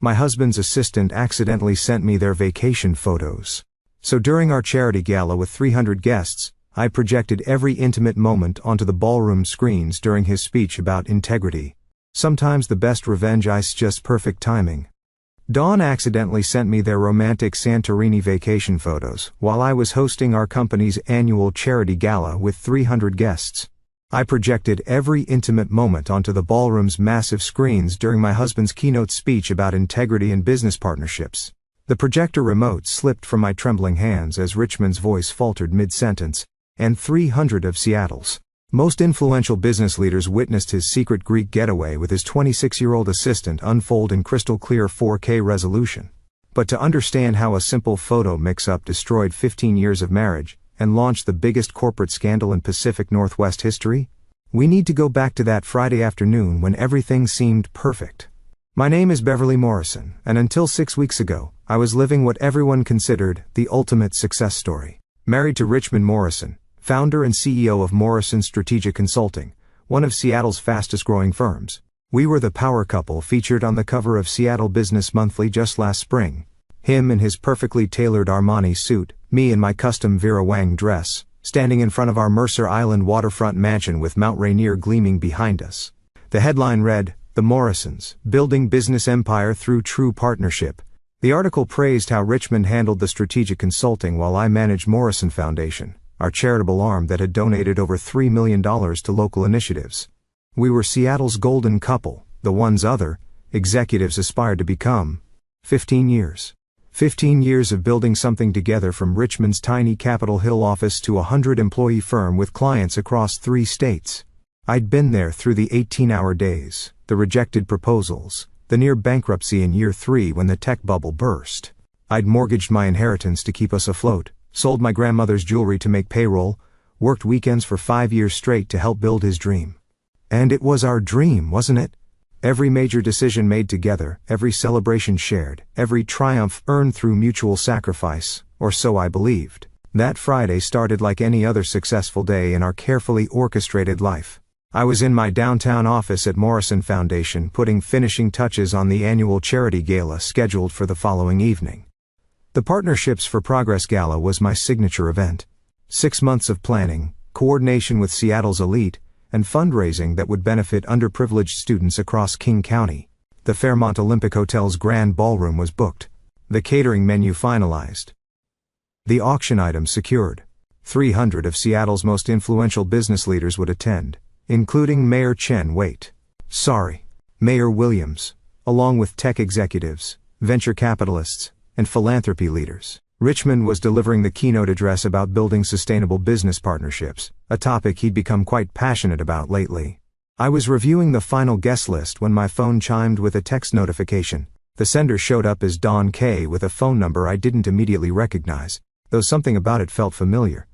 My husband's assistant accidentally sent me their vacation photos. So during our charity gala with 300 guests, I projected every intimate moment onto the ballroom screens during his speech about integrity. Sometimes the best revenge is just perfect timing. Dawn accidentally sent me their romantic Santorini vacation photos while I was hosting our company's annual charity gala with 300 guests. I projected every intimate moment onto the ballroom's massive screens during my husband's keynote speech about integrity and business partnerships. The projector remote slipped from my trembling hands as Richmond's voice faltered mid-sentence, and 300 of Seattle's most influential business leaders witnessed his secret Greek getaway with his 26-year-old assistant unfold in crystal-clear 4K resolution. But to understand how a simple photo mix-up destroyed 15 years of marriage and launched the biggest corporate scandal in Pacific Northwest history, we need to go back to that Friday afternoon when everything seemed perfect. My name is Beverly Morrison, and until 6 weeks ago, I was living what everyone considered the ultimate success story. Married to Richmond Morrison, founder and CEO of Morrison Strategic Consulting, one of Seattle's fastest-growing firms. We were the power couple featured on the cover of Seattle Business Monthly just last spring. Him in his perfectly tailored Armani suit, me in my custom Vera Wang dress, standing in front of our Mercer Island waterfront mansion with Mount Rainier gleaming behind us. The headline read, "The Morrisons, Building Business Empire Through True Partnership." The article praised how Richmond handled the strategic consulting while I managed Morrison Foundation, our charitable arm that had donated over $3 million to local initiatives. We were Seattle's golden couple, the ones other executives aspired to become. 15 years. 15 years of building something together, from Richmond's tiny Capitol Hill office to a 100-employee firm with clients across 3 states. I'd been there through the 18-hour days, the rejected proposals, the near bankruptcy in year 3 when the tech bubble burst. I'd mortgaged my inheritance to keep us afloat, sold my grandmother's jewelry to make payroll, worked weekends for 5 years straight to help build his dream. And it was our dream, wasn't it? Every major decision made together, every celebration shared, every triumph earned through mutual sacrifice, or so I believed. That Friday started like any other successful day in our carefully orchestrated life. I was in my downtown office at Morrison Foundation putting finishing touches on the annual charity gala scheduled for the following evening. The Partnerships for Progress Gala was my signature event. 6 months of planning, coordination with Seattle's elite, and fundraising that would benefit underprivileged students across King County. The Fairmont Olympic Hotel's grand ballroom was booked. The catering menu finalized. The auction items secured. 300 of Seattle's most influential business leaders would attend, including Mayor Chen Wait. Mayor Williams, along with tech executives, venture capitalists, and philanthropy leaders. Richmond was delivering the keynote address about building sustainable business partnerships, a topic he'd become quite passionate about lately. I was reviewing the final guest list when my phone chimed with a text notification. The sender showed up as Don K. with a phone number I didn't immediately recognize, though something about it felt familiar.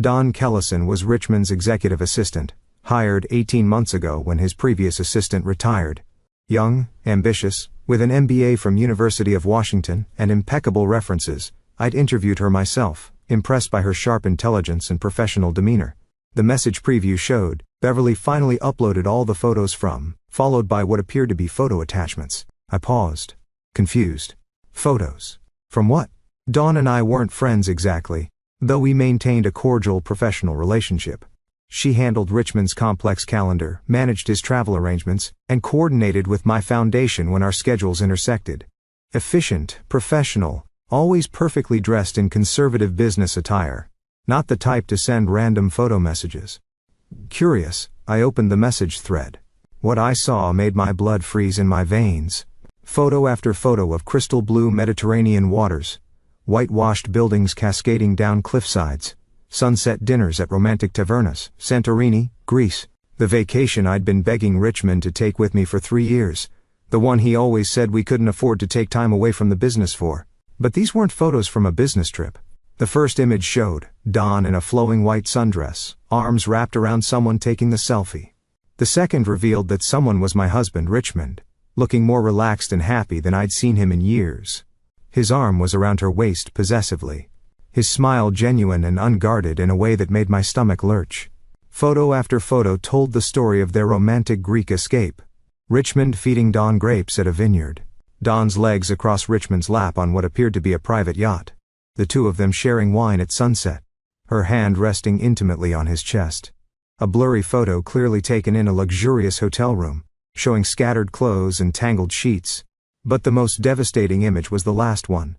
Don Kellison was Richmond's executive assistant, hired 18 months ago when his previous assistant retired. Young, ambitious, with an MBA from University of Washington and impeccable references, I'd interviewed her myself, impressed by her sharp intelligence and professional demeanor. The message preview showed, Beverly finally uploaded all the photos from, followed by what appeared to be photo attachments. I paused, confused. Photos? From what? Dawn and I weren't friends exactly, though we maintained a cordial professional relationship. She handled Richmond's complex calendar, managed his travel arrangements, and coordinated with my foundation when our schedules intersected. Efficient, professional, always perfectly dressed in conservative business attire. Not the type to send random photo messages. Curious, I opened the message thread. What I saw made my blood freeze in my veins. Photo after photo of crystal blue Mediterranean waters, whitewashed buildings cascading down cliffsides, sunset dinners at romantic tavernas, Santorini, Greece, the vacation I'd been begging Richmond to take with me for 3 years, the one he always said we couldn't afford to take time away from the business for. But these weren't photos from a business trip. The first image showed Dawn in a flowing white sundress, arms wrapped around someone taking the selfie. The second revealed that someone was my husband Richmond, looking more relaxed and happy than I'd seen him in years. His arm was around her waist possessively, his smile genuine and unguarded in a way that made my stomach lurch. Photo after photo told the story of their romantic Greek escape. Richmond feeding Dawn grapes at a vineyard. Dawn's legs across Richmond's lap on what appeared to be a private yacht. The two of them sharing wine at sunset. Her hand resting intimately on his chest. A blurry photo clearly taken in a luxurious hotel room, showing scattered clothes and tangled sheets. But the most devastating image was the last one.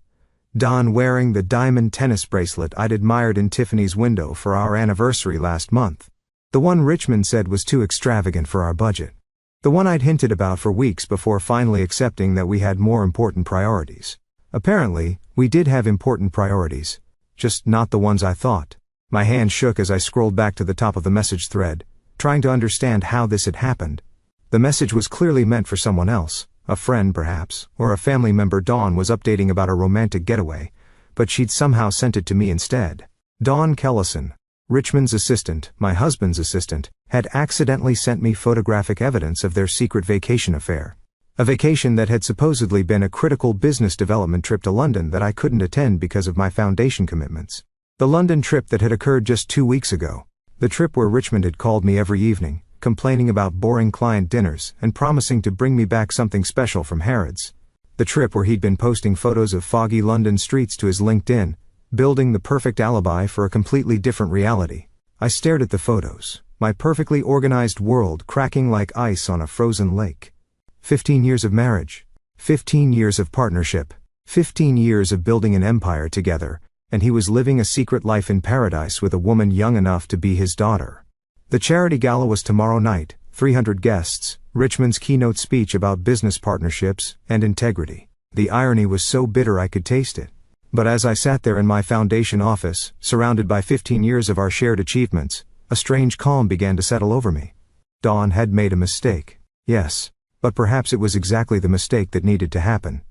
Dawn wearing the diamond tennis bracelet I'd admired in Tiffany's window for our anniversary last month. The one Richmond said was too extravagant for our budget. The one I'd hinted about for weeks before finally accepting that we had more important priorities. Apparently, we did have important priorities, just not the ones I thought. My hand shook as I scrolled back to the top of the message thread, trying to understand how this had happened. The message was clearly meant for someone else, a friend perhaps, or a family member Dawn was updating about a romantic getaway, but she'd somehow sent it to me instead. Dawn Kellison, Richmond's assistant, my husband's assistant, had accidentally sent me photographic evidence of their secret vacation affair. A vacation that had supposedly been a critical business development trip to London that I couldn't attend because of my foundation commitments. The London trip that had occurred just 2 weeks ago. The trip where Richmond had called me every evening, complaining about boring client dinners and promising to bring me back something special from Harrods. The trip where he'd been posting photos of foggy London streets to his LinkedIn, building the perfect alibi for a completely different reality. I stared at the photos, my perfectly organized world cracking like ice on a frozen lake. 15 years of marriage, 15 years of partnership, 15 years of building an empire together, and he was living a secret life in paradise with a woman young enough to be his daughter. The charity gala was tomorrow night, 300 guests, Richmond's keynote speech about business partnerships and integrity. The irony was so bitter I could taste it. But as I sat there in my foundation office, surrounded by 15 years of our shared achievements, a strange calm began to settle over me. Dawn had made a mistake. Yes. But perhaps it was exactly the mistake that needed to happen.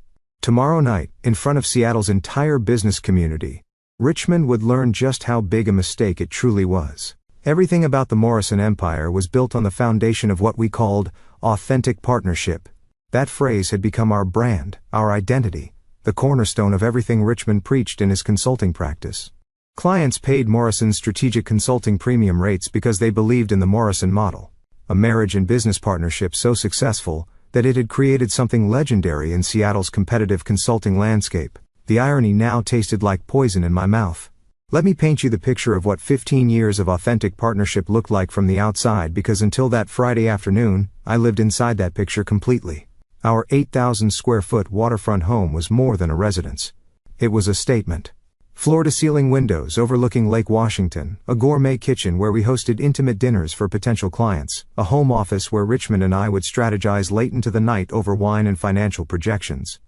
Tomorrow night, in front of Seattle's entire business community, Richmond would learn just how big a mistake it truly was. Everything about the Morrison Empire was built on the foundation of what we called authentic partnership. That phrase had become our brand, our identity, the cornerstone of everything Richmond preached in his consulting practice. Clients paid Morrison's strategic consulting premium rates because they believed in the Morrison model. A marriage and business partnership so successful that it had created something legendary in Seattle's competitive consulting landscape. The irony now tasted like poison in my mouth. Let me paint you the picture of what 15 years of authentic partnership looked like from the outside, because until that Friday afternoon, I lived inside that picture completely. Our 8,000 square foot waterfront home was more than a residence. It was a statement. Floor-to-ceiling windows overlooking Lake Washington, a gourmet kitchen where we hosted intimate dinners for potential clients, a home office where Richmond and I would strategize late into the night over wine and financial projections.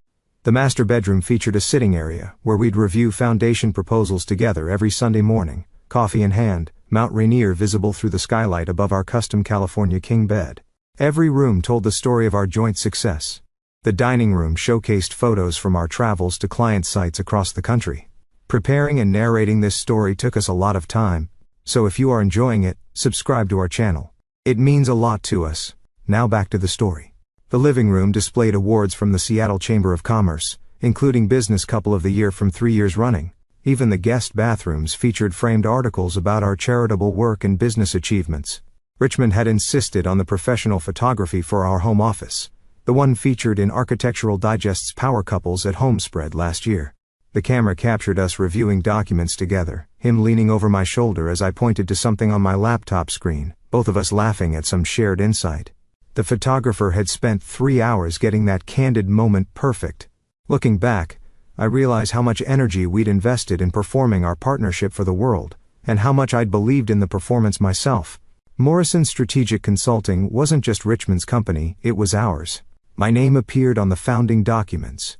The master bedroom featured a sitting area where we'd review foundation proposals together every Sunday morning, coffee in hand, Mount Rainier visible through the skylight above our custom California king bed. Every room told the story of our joint success. The dining room showcased photos from our travels to client sites across the country. Preparing and narrating this story took us a lot of time, so if you are enjoying it, subscribe to our channel. It means a lot to us. Now back to the story. The living room displayed awards from the Seattle Chamber of Commerce, including Business Couple of the Year from 3 years running. Even the guest bathrooms featured framed articles about our charitable work and business achievements. Richmond had insisted on the professional photography for our home office, the one featured in Architectural Digest's Power Couples at Home spread last year. The camera captured us reviewing documents together, him leaning over my shoulder as I pointed to something on my laptop screen, both of us laughing at some shared insight. The photographer had spent 3 hours getting that candid moment perfect. Looking back, I realize how much energy we'd invested in performing our partnership for the world, and how much I'd believed in the performance myself. Morrison Strategic Consulting wasn't just Richmond's company, it was ours. My name appeared on the founding documents.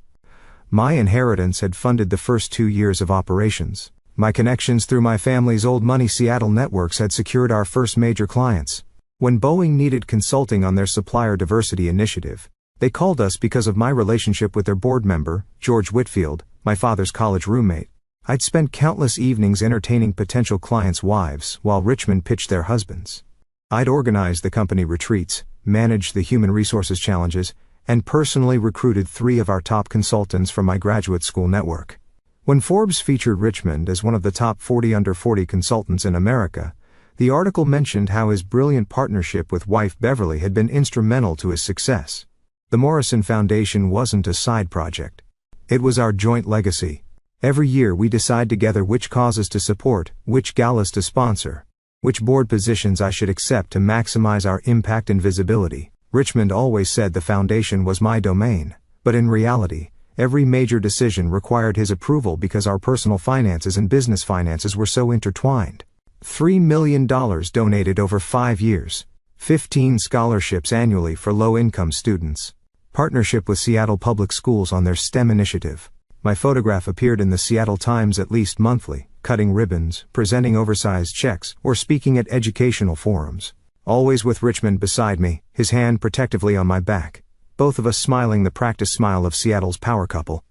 My inheritance had funded the first 2 years of operations. My connections through my family's old money Seattle networks had secured our first major clients. When Boeing needed consulting on their supplier diversity initiative, they called us because of my relationship with their board member, George Whitfield, my father's college roommate. I'd spent countless evenings entertaining potential clients' wives while Richmond pitched their husbands. I'd organized the company retreats, managed the human resources challenges, and personally recruited 3 of our top consultants from my graduate school network. When Forbes featured Richmond as one of the top 40 under 40 consultants in America, the article mentioned how his brilliant partnership with wife Beverly had been instrumental to his success. The Morrison Foundation wasn't a side project. It was our joint legacy. Every year we decide together which causes to support, which galas to sponsor, which board positions I should accept to maximize our impact and visibility. Richmond always said the foundation was my domain, but in reality, every major decision required his approval because our personal finances and business finances were so intertwined. $3 million donated over 5 years. 15 scholarships annually for low-income students. Partnership with Seattle Public Schools on their STEM initiative. My photograph appeared in the Seattle Times at least monthly, cutting ribbons, presenting oversized checks, or speaking at educational forums. Always with Richmond beside me, his hand protectively on my back. Both of us smiling the practice smile of Seattle's power couple.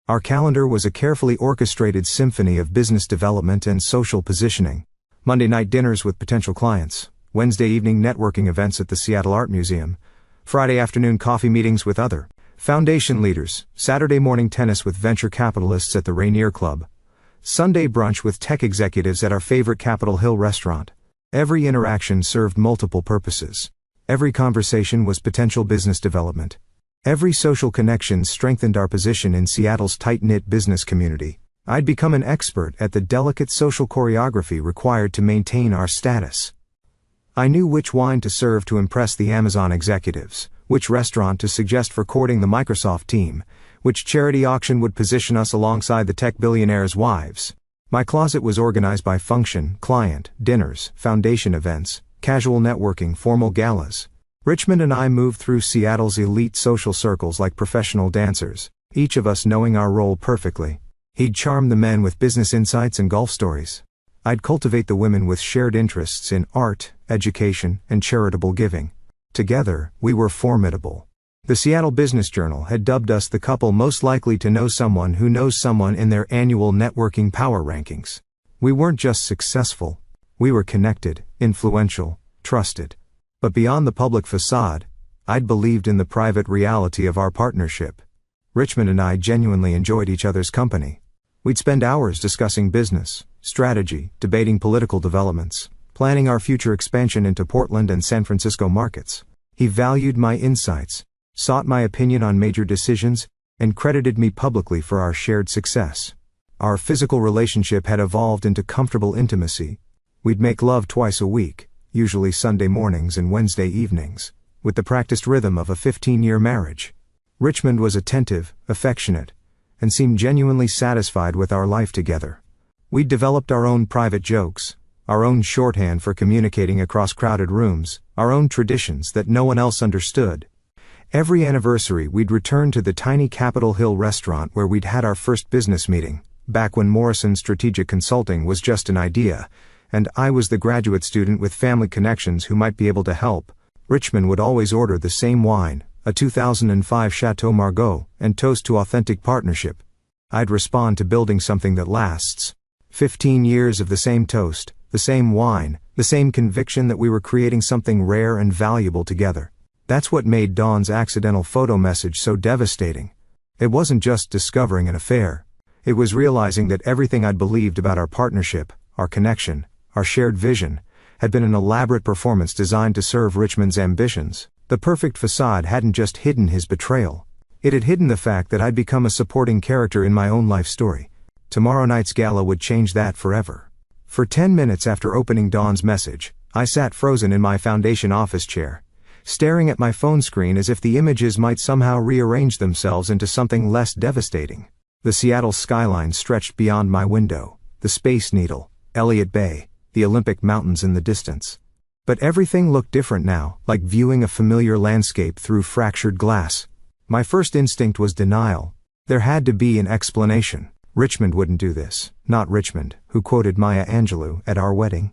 Our calendar was a carefully orchestrated symphony of business development and social positioning. Monday night dinners with potential clients. Wednesday evening networking events at the Seattle Art Museum. Friday afternoon coffee meetings with other foundation leaders. Saturday morning tennis with venture capitalists at the Rainier Club. Sunday brunch with tech executives at our favorite Capitol Hill restaurant. Every interaction served multiple purposes. Every conversation was potential business development. Every social connection strengthened our position in Seattle's tight-knit business community. I'd become an expert at the delicate social choreography required to maintain our status. I knew which wine to serve to impress the Amazon executives, which restaurant to suggest for courting the Microsoft team, which charity auction would position us alongside the tech billionaires' wives. My closet was organized by function, client, dinners, foundation events, casual networking, formal galas. Richmond and I moved through Seattle's elite social circles like professional dancers, each of us knowing our role perfectly. He'd charm the men with business insights and golf stories. I'd cultivate the women with shared interests in art, education, and charitable giving. Together, we were formidable. The Seattle Business Journal had dubbed us the couple most likely to know someone who knows someone in their annual networking power rankings. We weren't just successful. We were connected, influential, trusted. But beyond the public facade, I'd believed in the private reality of our partnership. Richmond and I genuinely enjoyed each other's company. We'd spend hours discussing business, strategy, debating political developments, planning our future expansion into Portland and San Francisco markets. He valued my insights, sought my opinion on major decisions, and credited me publicly for our shared success. Our physical relationship had evolved into comfortable intimacy. We'd make love twice a week, usually Sunday mornings and Wednesday evenings, with the practiced rhythm of a 15-year marriage. Richmond was attentive, affectionate, and seemed genuinely satisfied with our life together. We'd developed our own private jokes, our own shorthand for communicating across crowded rooms, our own traditions that no one else understood. Every anniversary we'd return to the tiny Capitol Hill restaurant where we'd had our first business meeting, back when Morrison Strategic Consulting was just an idea, and I was the graduate student with family connections who might be able to help. Richmond would always order the same wine, a 2005 Chateau Margaux, and toast to authentic partnership. I'd respond to building something that lasts. 15 years of the same toast, the same wine, the same conviction that we were creating something rare and valuable together. That's what made Dawn's accidental photo message so devastating. It wasn't just discovering an affair. It was realizing that everything I'd believed about our partnership, our connection, our shared vision, had been an elaborate performance designed to serve Richmond's ambitions. The perfect facade hadn't just hidden his betrayal. It had hidden the fact that I'd become a supporting character in my own life story. Tomorrow night's gala would change that forever. For 10 minutes after opening Dawn's message, I sat frozen in my foundation office chair, staring at my phone screen as if the images might somehow rearrange themselves into something less devastating. The Seattle skyline stretched beyond my window, the Space Needle, Elliott Bay, the Olympic Mountains in the distance. But everything looked different now, like viewing a familiar landscape through fractured glass. My first instinct was denial. There had to be an explanation. Richmond wouldn't do this. Not Richmond, who quoted Maya Angelou at our wedding.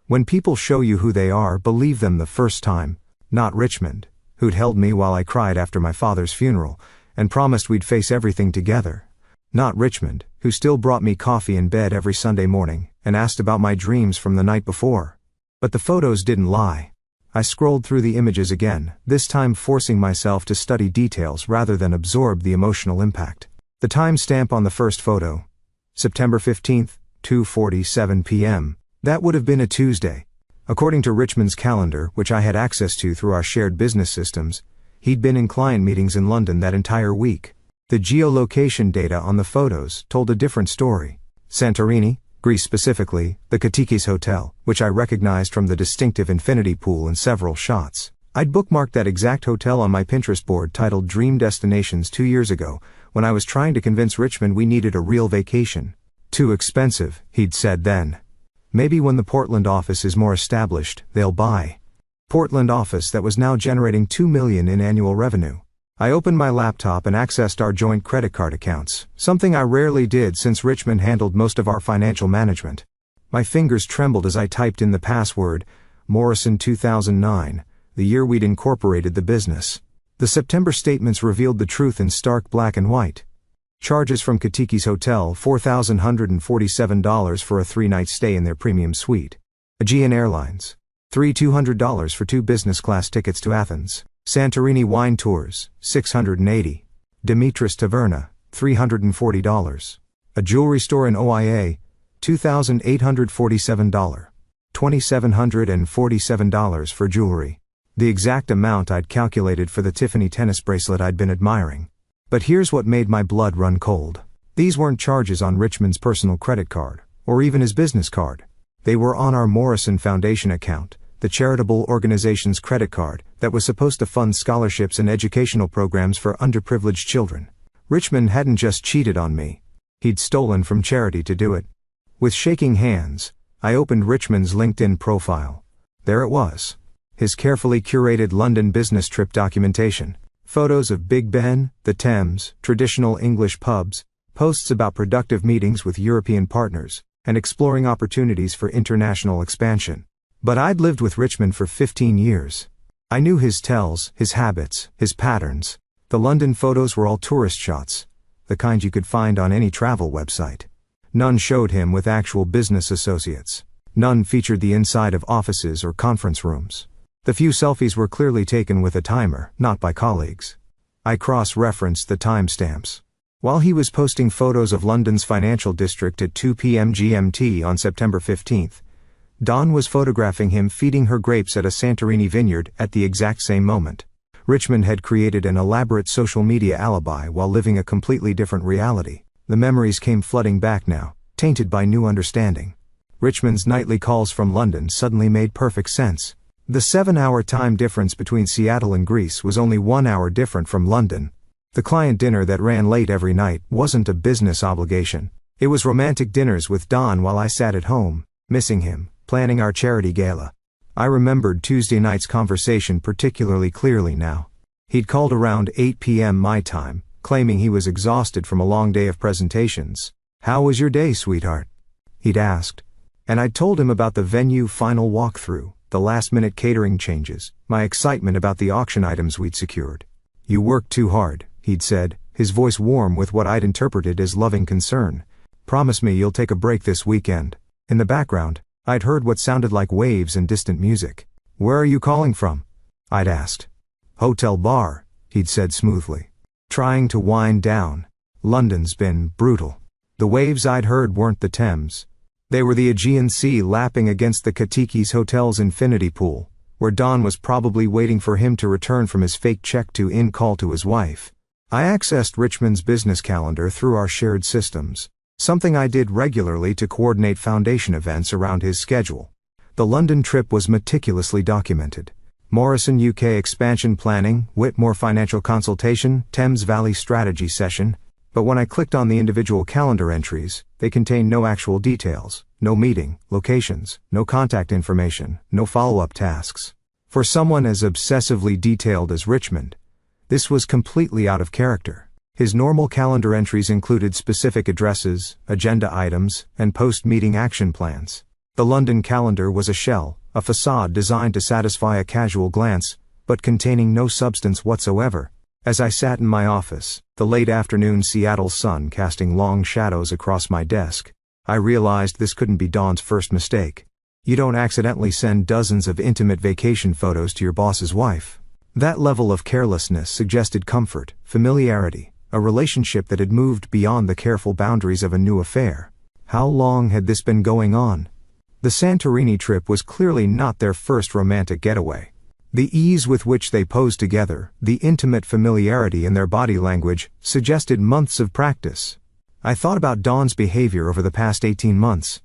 When people show you who they are, believe them the first time. Not Richmond, who'd held me while I cried after my father's funeral, and promised we'd face everything together. Not Richmond, who still brought me coffee in bed every Sunday morning, and asked about my dreams from the night before. But the photos didn't lie. I scrolled through the images again, this time forcing myself to study details rather than absorb the emotional impact. The timestamp on the first photo. September 15th, 2:47 p.m. That would have been a Tuesday. According to Richmond's calendar, which I had access to through our shared business systems, He'd been in client meetings in London that entire week. The geolocation data on the photos told a different story. Santorini, Greece specifically, the Katikis Hotel, which I recognized from the distinctive infinity pool in several shots. I'd bookmarked that exact hotel on my Pinterest board titled Dream Destinations 2 years ago, when I was trying to convince Richmond we needed a real vacation. Too expensive, he'd said then. Maybe when the Portland office is more established, they'll buy. Portland office that was now generating $2 million in annual revenue. I opened my laptop and accessed our joint credit card accounts, something I rarely did since Richmond handled most of our financial management. My fingers trembled as I typed in the password, Morrison 2009, the year we'd incorporated the business. The September statements revealed the truth in stark black and white. Charges from Katiki's Hotel, $4,147 for a 3-night stay in their premium suite. Aegean Airlines, $3,200 for 2 business class tickets to Athens. Santorini Wine Tours, $680. Dimitris Taverna, $340. A jewelry store in OIA, $2,847. $2,747 for jewelry. The exact amount I'd calculated for the Tiffany tennis bracelet I'd been admiring. But here's what made my blood run cold. These weren't charges on Richmond's personal credit card, or even his business card. They were on our Morrison Foundation account, the charitable organization's credit card that was supposed to fund scholarships and educational programs for underprivileged children. Richmond hadn't just cheated on me. He'd stolen from charity to do it. With shaking hands, I opened Richmond's LinkedIn profile. There it was. His carefully curated London business trip documentation. Photos of Big Ben, the Thames, traditional English pubs, posts about productive meetings with European partners, and exploring opportunities for international expansion. But I'd lived with Richmond for 15 years. I knew his tells, his habits, his patterns. The London photos were all tourist shots, the kind you could find on any travel website. None showed him with actual business associates. None featured the inside of offices or conference rooms. The few selfies were clearly taken with a timer, not by colleagues. I cross-referenced the timestamps. While he was posting photos of London's financial district at 2 p.m. GMT on September 15th, Dawn was photographing him feeding her grapes at a Santorini vineyard at the exact same moment. Richmond had created an elaborate social media alibi while living a completely different reality. The memories came flooding back now, tainted by new understanding. Richmond's nightly calls from London suddenly made perfect sense. The 7-hour time difference between Seattle and Greece was only 1 hour different from London. The client dinner that ran late every night wasn't a business obligation. It was romantic dinners with Don while I sat at home, missing him, planning our charity gala. I remembered Tuesday night's conversation particularly clearly now. He'd called around 8 p.m. my time, claiming he was exhausted from a long day of presentations. "How was your day, sweetheart?" he'd asked. And I'd told him about the venue final walkthrough, the last-minute catering changes, my excitement about the auction items we'd secured. "You worked too hard," he'd said, his voice warm with what I'd interpreted as loving concern. "Promise me you'll take a break this weekend." In the background, I'd heard what sounded like waves and distant music. "Where are you calling from?" I'd asked. "Hotel bar," he'd said smoothly. Trying to wind down. London's been brutal. The waves I'd heard weren't the Thames. They were the Aegean Sea lapping against the Katiki's Hotel's infinity pool, where Don was probably waiting for him to return from his fake check-to-in call to his wife. I accessed Richmond's business calendar through our shared systems, something I did regularly to coordinate foundation events around his schedule. The London trip was meticulously documented. Morrison UK expansion planning, Whitmore financial consultation, Thames Valley strategy session. But when I clicked on the individual calendar entries, they contained no actual details, no meeting, locations, no contact information, no follow-up tasks. For someone as obsessively detailed as Richmond, this was completely out of character. His normal calendar entries included specific addresses, agenda items, and post-meeting action plans. The London calendar was a shell, a facade designed to satisfy a casual glance, but containing no substance whatsoever. As I sat in my office, the late afternoon Seattle sun casting long shadows across my desk, I realized this couldn't be Dawn's first mistake. You don't accidentally send dozens of intimate vacation photos to your boss's wife. That level of carelessness suggested comfort, familiarity, a relationship that had moved beyond the careful boundaries of a new affair. How long had this been going on? The Santorini trip was clearly not their first romantic getaway. The ease with which they posed together, the intimate familiarity in their body language, suggested months of practice. I thought about Dawn's behavior over the past 18 months.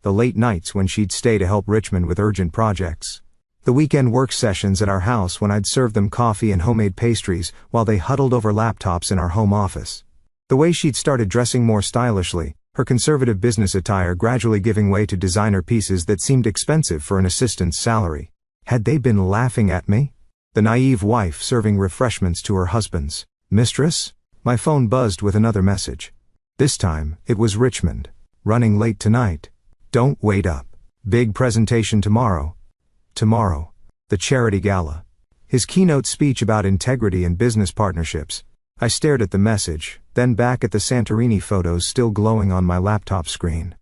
The late nights when she'd stay to help Richmond with urgent projects. The weekend work sessions at our house when I'd serve them coffee and homemade pastries while they huddled over laptops in our home office. The way she'd started dressing more stylishly, her conservative business attire gradually giving way to designer pieces that seemed expensive for an assistant's salary. Had they been laughing at me? The naive wife serving refreshments to her husband's mistress? My phone buzzed with another message. This time, it was Richmond. Running late tonight. Don't wait up. Big presentation tomorrow. Tomorrow. The charity gala. His keynote speech about integrity and business partnerships. I stared at the message, then back at the Santorini photos still glowing on my laptop screen.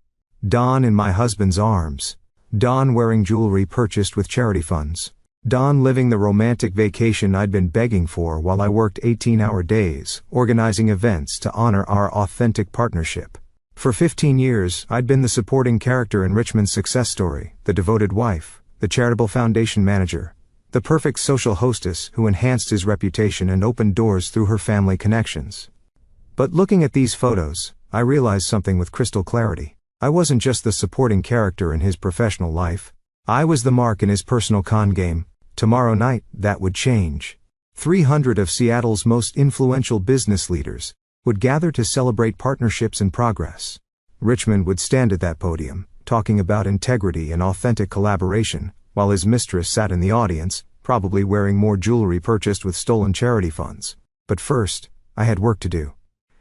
Dawn in my husband's arms. Dawn wearing jewelry purchased with charity funds. Dawn living the romantic vacation I'd been begging for while I worked 18-hour days, organizing events to honor our authentic partnership. For 15 years, I'd been the supporting character in Richmond's success story, the devoted wife, the charitable foundation manager, the perfect social hostess who enhanced his reputation and opened doors through her family connections. But looking at these photos, I realized something with crystal clarity. I wasn't just the supporting character in his professional life. I was the mark in his personal con game. Tomorrow night, that would change. 300 of Seattle's most influential business leaders would gather to celebrate partnerships and progress. Richmond would stand at that podium, talking about integrity and authentic collaboration, while his mistress sat in the audience, probably wearing more jewelry purchased with stolen charity funds. But first, I had work to do.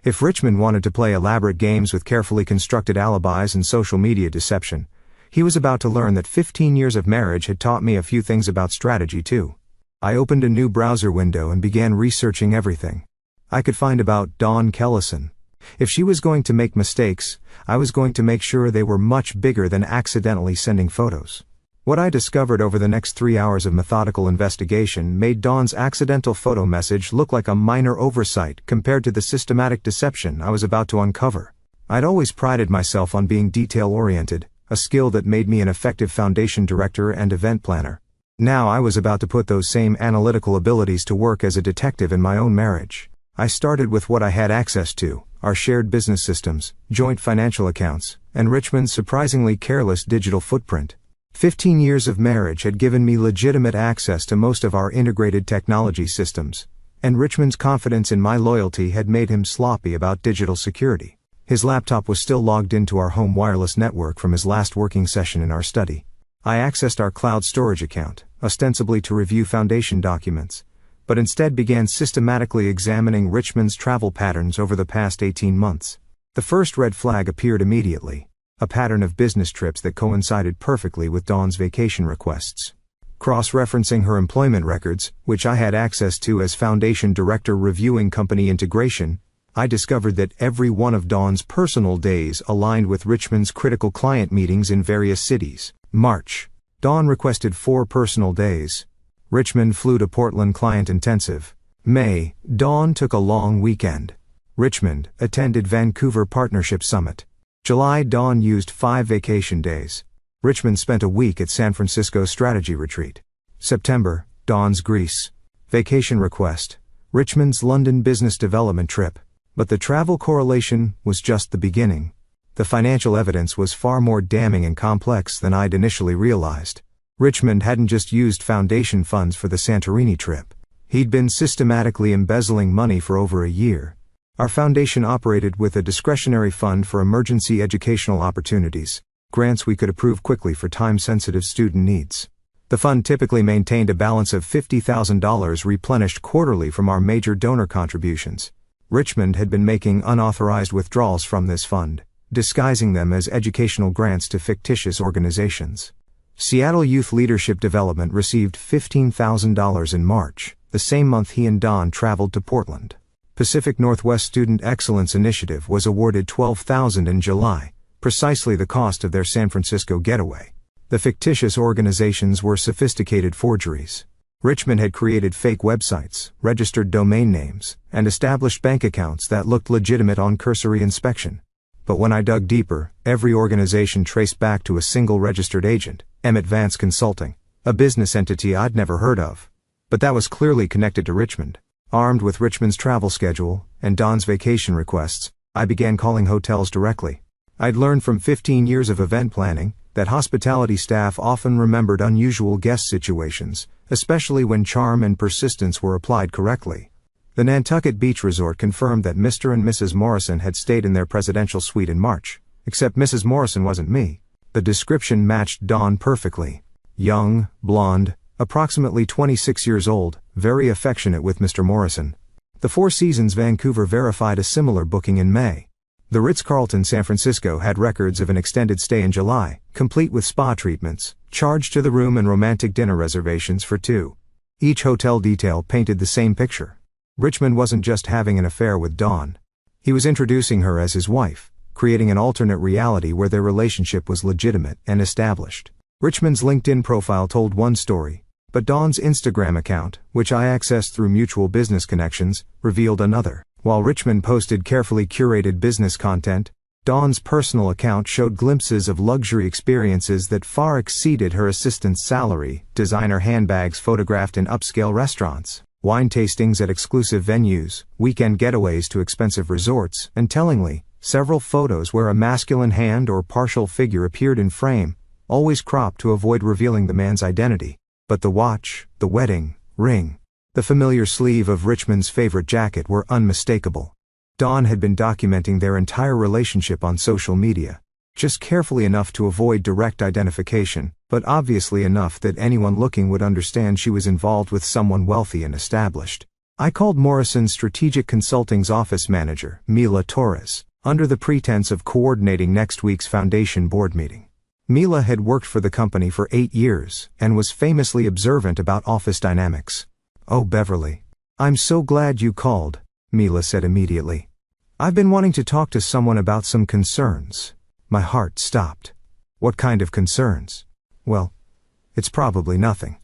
If Richmond wanted to play elaborate games with carefully constructed alibis and social media deception, he was about to learn that 15 years of marriage had taught me a few things about strategy too. I opened a new browser window and began researching everything I could find about Dawn Kellison. If she was going to make mistakes, I was going to make sure they were much bigger than accidentally sending photos. What I discovered over the next 3 hours of methodical investigation made Dawn's accidental photo message look like a minor oversight compared to the systematic deception I was about to uncover. I'd always prided myself on being detail-oriented, a skill that made me an effective foundation director and event planner. Now I was about to put those same analytical abilities to work as a detective in my own marriage. I started with what I had access to, our shared business systems, joint financial accounts, and Richmond's surprisingly careless digital footprint. 15 years of marriage had given me legitimate access to most of our integrated technology systems, and Richmond's confidence in my loyalty had made him sloppy about digital security. His laptop was still logged into our home wireless network from his last working session in our study. I accessed our cloud storage account, ostensibly to review foundation documents, but instead began systematically examining Richmond's travel patterns over the past 18 months. The first red flag appeared immediately, a pattern of business trips that coincided perfectly with Dawn's vacation requests. Cross-referencing her employment records, which I had access to as Foundation Director reviewing company integration, I discovered that every one of Dawn's personal days aligned with Richmond's critical client meetings in various cities. March. Dawn requested 4 personal days. Richmond flew to Portland Client Intensive. May. Dawn took a long weekend. Richmond attended Vancouver Partnership Summit. July. Dawn used 5 vacation days. Richmond spent a week at San Francisco Strategy Retreat. September. Dawn's Greece vacation request. Richmond's London business development trip. But the travel correlation was just the beginning. The financial evidence was far more damning and complex than I'd initially realized. Richmond hadn't just used foundation funds for the Santorini trip. He'd been systematically embezzling money for over a year. Our foundation operated with a discretionary fund for emergency educational opportunities, grants we could approve quickly for time-sensitive student needs. The fund typically maintained a balance of $50,000 replenished quarterly from our major donor contributions. Richmond had been making unauthorized withdrawals from this fund, disguising them as educational grants to fictitious organizations. Seattle Youth Leadership Development received $15,000 in March, the same month he and Dawn traveled to Portland. Pacific Northwest Student Excellence Initiative was awarded $12,000 in July, precisely the cost of their San Francisco getaway. The fictitious organizations were sophisticated forgeries. Richmond had created fake websites, registered domain names, and established bank accounts that looked legitimate on cursory inspection. But when I dug deeper, every organization traced back to a single registered agent, Emmett Vance Consulting. a business entity I'd never heard of. But that was clearly connected to Richmond. Armed with Richmond's travel schedule and Dawn's vacation requests, I began calling hotels directly. I'd learned from 15 years of event planning that hospitality staff often remembered unusual guest situations, especially when charm and persistence were applied correctly. The Nantucket Beach Resort confirmed that Mr. and Mrs. Morrison had stayed in their presidential suite in March, except Mrs. Morrison wasn't me. The description matched Dawn perfectly. Young, blonde, approximately 26 years old, very affectionate with Mr. Morrison. The Four Seasons Vancouver verified a similar booking in May. The Ritz-Carlton San Francisco had records of an extended stay in July, complete with spa treatments, charged to the room and romantic dinner reservations for two. Each hotel detail painted the same picture. Richmond wasn't just having an affair with Dawn. He was introducing her as his wife, creating an alternate reality where their relationship was legitimate and established. Richmond's LinkedIn profile told one story, but Dawn's Instagram account, which I accessed through mutual business connections, revealed another. While Richmond posted carefully curated business content, Dawn's personal account showed glimpses of luxury experiences that far exceeded her assistant's salary, designer handbags photographed in upscale restaurants, wine tastings at exclusive venues, weekend getaways to expensive resorts, and tellingly, several photos where a masculine hand or partial figure appeared in frame, always cropped to avoid revealing the man's identity. But the watch, the wedding ring, the familiar sleeve of Richmond's favorite jacket were unmistakable. Dawn had been documenting their entire relationship on social media, just carefully enough to avoid direct identification, but obviously enough that anyone looking would understand she was involved with someone wealthy and established. I called Morrison's Strategic Consulting's office manager, Mila Torres, under the pretense of coordinating next week's foundation board meeting. Mila had worked for the company for 8 years and was famously observant about office dynamics. "Oh, Beverly. I'm so glad you called," Mila said immediately. "I've been wanting to talk to someone about some concerns." My heart stopped. What kind of concerns? Well, it's probably nothing.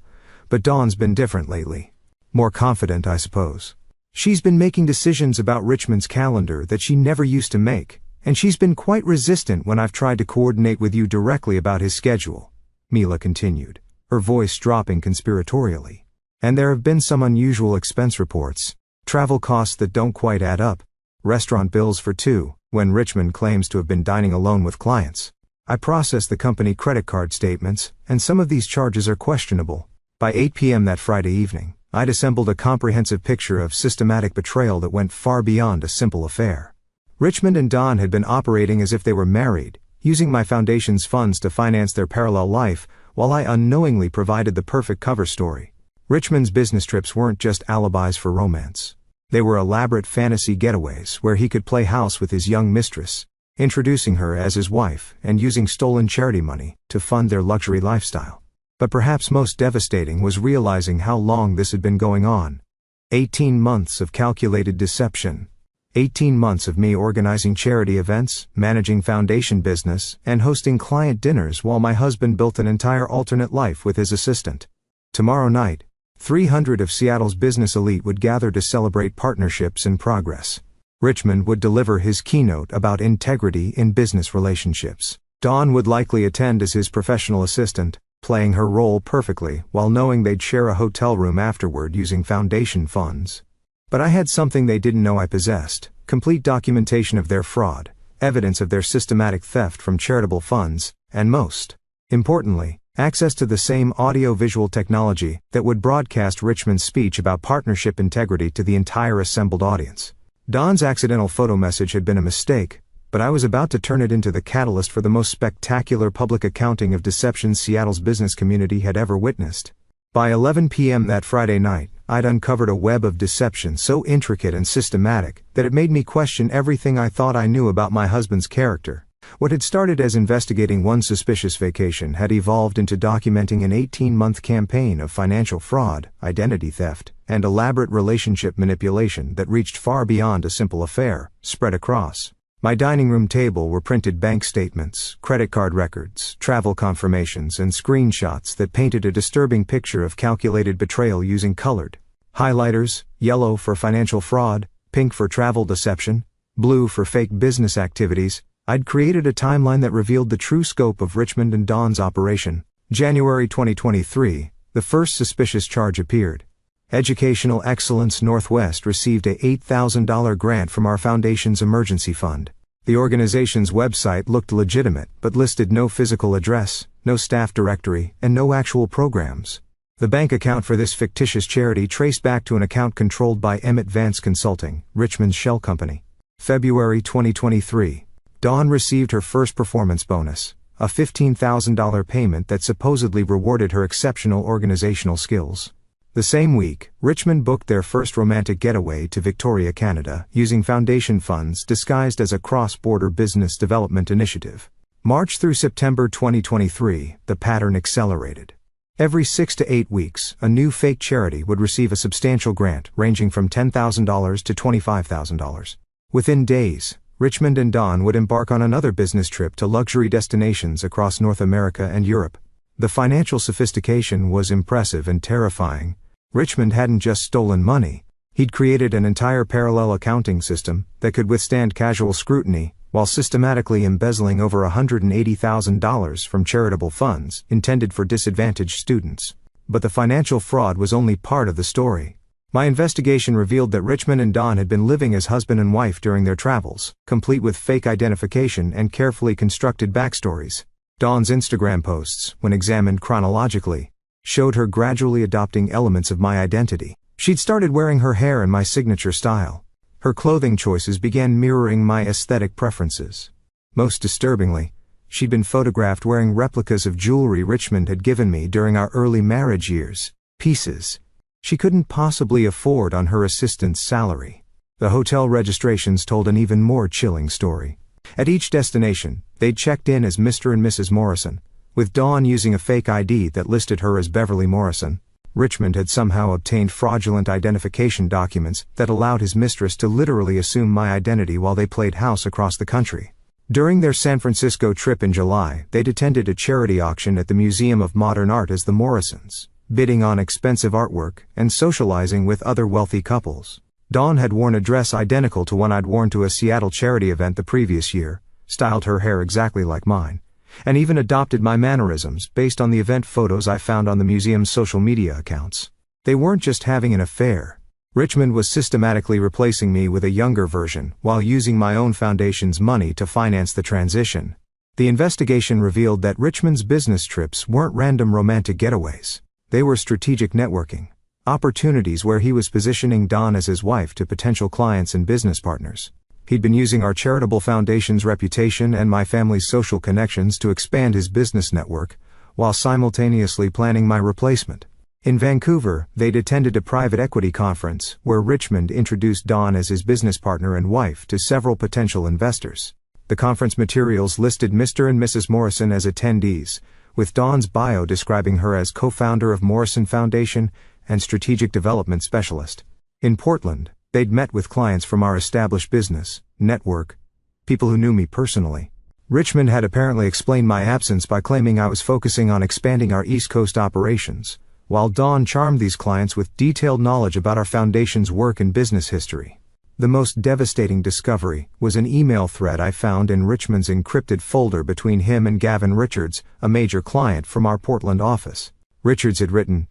But Dawn's been different lately. More confident, I suppose. She's been making decisions about Richmond's calendar that she never used to make, and she's been quite resistant when I've tried to coordinate with you directly about his schedule, Mila continued, her voice dropping conspiratorially. And there have been some unusual expense reports, travel costs that don't quite add up, restaurant bills for two, when Richmond claims to have been dining alone with clients. I processed the company credit card statements, and some of these charges are questionable. By 8 p.m. that Friday evening, I'd assembled a comprehensive picture of systematic betrayal that went far beyond a simple affair. Richmond and Dawn had been operating as if they were married, using my foundation's funds to finance their parallel life, while I unknowingly provided the perfect cover story. Richmond's business trips weren't just alibis for romance. They were elaborate fantasy getaways where he could play house with his young mistress, introducing her as his wife and using stolen charity money to fund their luxury lifestyle. But perhaps most devastating was realizing how long this had been going on. 18 months of calculated deception. 18 months of me organizing charity events, managing foundation business, and hosting client dinners while my husband built an entire alternate life with his assistant. Tomorrow night, 300 of Seattle's business elite would gather to celebrate partnerships and progress. Richmond would deliver his keynote about integrity in business relationships. Dawn would likely attend as his professional assistant, playing her role perfectly while knowing they'd share a hotel room afterward using foundation funds. But I had something they didn't know I possessed: complete documentation of their fraud, evidence of their systematic theft from charitable funds, and most importantly, access to the same audio-visual technology that would broadcast Richmond's speech about partnership integrity to the entire assembled audience. Dawn's accidental photo message had been a mistake, but I was about to turn it into the catalyst for the most spectacular public accounting of deception Seattle's business community had ever witnessed. By 11 p.m. that Friday night, I'd uncovered a web of deception so intricate and systematic that it made me question everything I thought I knew about my husband's character. What had started as investigating one suspicious vacation had evolved into documenting an 18-month campaign of financial fraud, identity theft, and elaborate relationship manipulation that reached far beyond a simple affair, spread across my dining room table were printed bank statements, credit card records, travel confirmations, and screenshots that painted a disturbing picture of calculated betrayal using colored highlighters: yellow for financial fraud, pink for travel deception, blue for fake business activities. I'd created a timeline that revealed the true scope of Richmond and Dawn's operation, January 2023, the first suspicious charge appeared. Educational Excellence Northwest received a $8,000 grant from our foundation's emergency fund. The organization's website looked legitimate but listed no physical address, no staff directory, and no actual programs. The bank account for this fictitious charity traced back to an account controlled by Emmett Vance Consulting, Richmond's shell company. February 2023. Dawn received her first performance bonus, a $15,000 payment that supposedly rewarded her exceptional organizational skills. The same week, Richmond booked their first romantic getaway to Victoria, Canada, using foundation funds disguised as a cross-border business development initiative. March through September 2023, the pattern accelerated. Every 6 to 8 weeks, a new fake charity would receive a substantial grant ranging from $10,000 to $25,000. Within days, Richmond and Dawn would embark on another business trip to luxury destinations across North America and Europe. The financial sophistication was impressive and terrifying. Richmond hadn't just stolen money, he'd created an entire parallel accounting system that could withstand casual scrutiny, while systematically embezzling over $180,000 from charitable funds intended for disadvantaged students. But the financial fraud was only part of the story. My investigation revealed that Richmond and Dawn had been living as husband and wife during their travels, complete with fake identification and carefully constructed backstories. Dawn's Instagram posts, when examined chronologically, showed her gradually adopting elements of my identity. She'd started wearing her hair in my signature style. Her clothing choices began mirroring my aesthetic preferences. Most disturbingly, she'd been photographed wearing replicas of jewelry Richmond had given me during our early marriage years, pieces she couldn't possibly afford on her assistant's salary. The hotel registrations told an even more chilling story. At each destination, they'd checked in as Mr. and Mrs. Morrison, with Dawn using a fake ID that listed her as Beverly Morrison. Richmond had somehow obtained fraudulent identification documents that allowed his mistress to literally assume my identity while they played house across the country. During their San Francisco trip in July, they'd attended a charity auction at the Museum of Modern Art as the Morrisons, bidding on expensive artwork and socializing with other wealthy couples. Dawn had worn a dress identical to one I'd worn to a Seattle charity event the previous year, styled her hair exactly like mine, and even adopted my mannerisms based on the event photos I found on the museum's social media accounts. They weren't just having an affair. Richmond was systematically replacing me with a younger version while using my own foundation's money to finance the transition. The investigation revealed that Richmond's business trips weren't random romantic getaways. They were strategic networking opportunities where he was positioning Dawn as his wife to potential clients and business partners. He'd been using our charitable foundation's reputation and my family's social connections to expand his business network, while simultaneously planning my replacement. In Vancouver, they'd attended a private equity conference where Richmond introduced Dawn as his business partner and wife to several potential investors. The conference materials listed Mr. and Mrs. Morrison as attendees, with Dawn's bio describing her as co-founder of Morrison Foundation and strategic development specialist. In Portland, they'd met with clients from our established business network, people who knew me personally. Richmond had apparently explained my absence by claiming I was focusing on expanding our East Coast operations, while Dawn charmed these clients with detailed knowledge about our foundation's work and business history. The most devastating discovery was an email thread I found in Richmond's encrypted folder between him and Gavin Richards, a major client from our Portland office. Richards had written,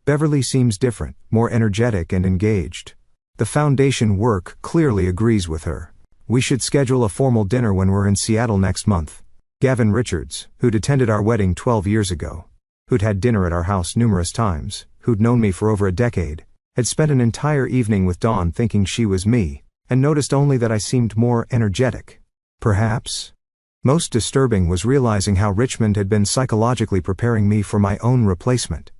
"Beverly seems different, more energetic and engaged. The foundation work clearly agrees with her. We should schedule a formal dinner when we're in Seattle next month." Gavin Richards, who'd attended our wedding 12 years ago, who'd had dinner at our house numerous times, who'd known me for over a decade, had spent an entire evening with Dawn thinking she was me, and noticed only that I seemed more energetic. Perhaps most disturbing was realizing how Richmond had been psychologically preparing me for my own replacement.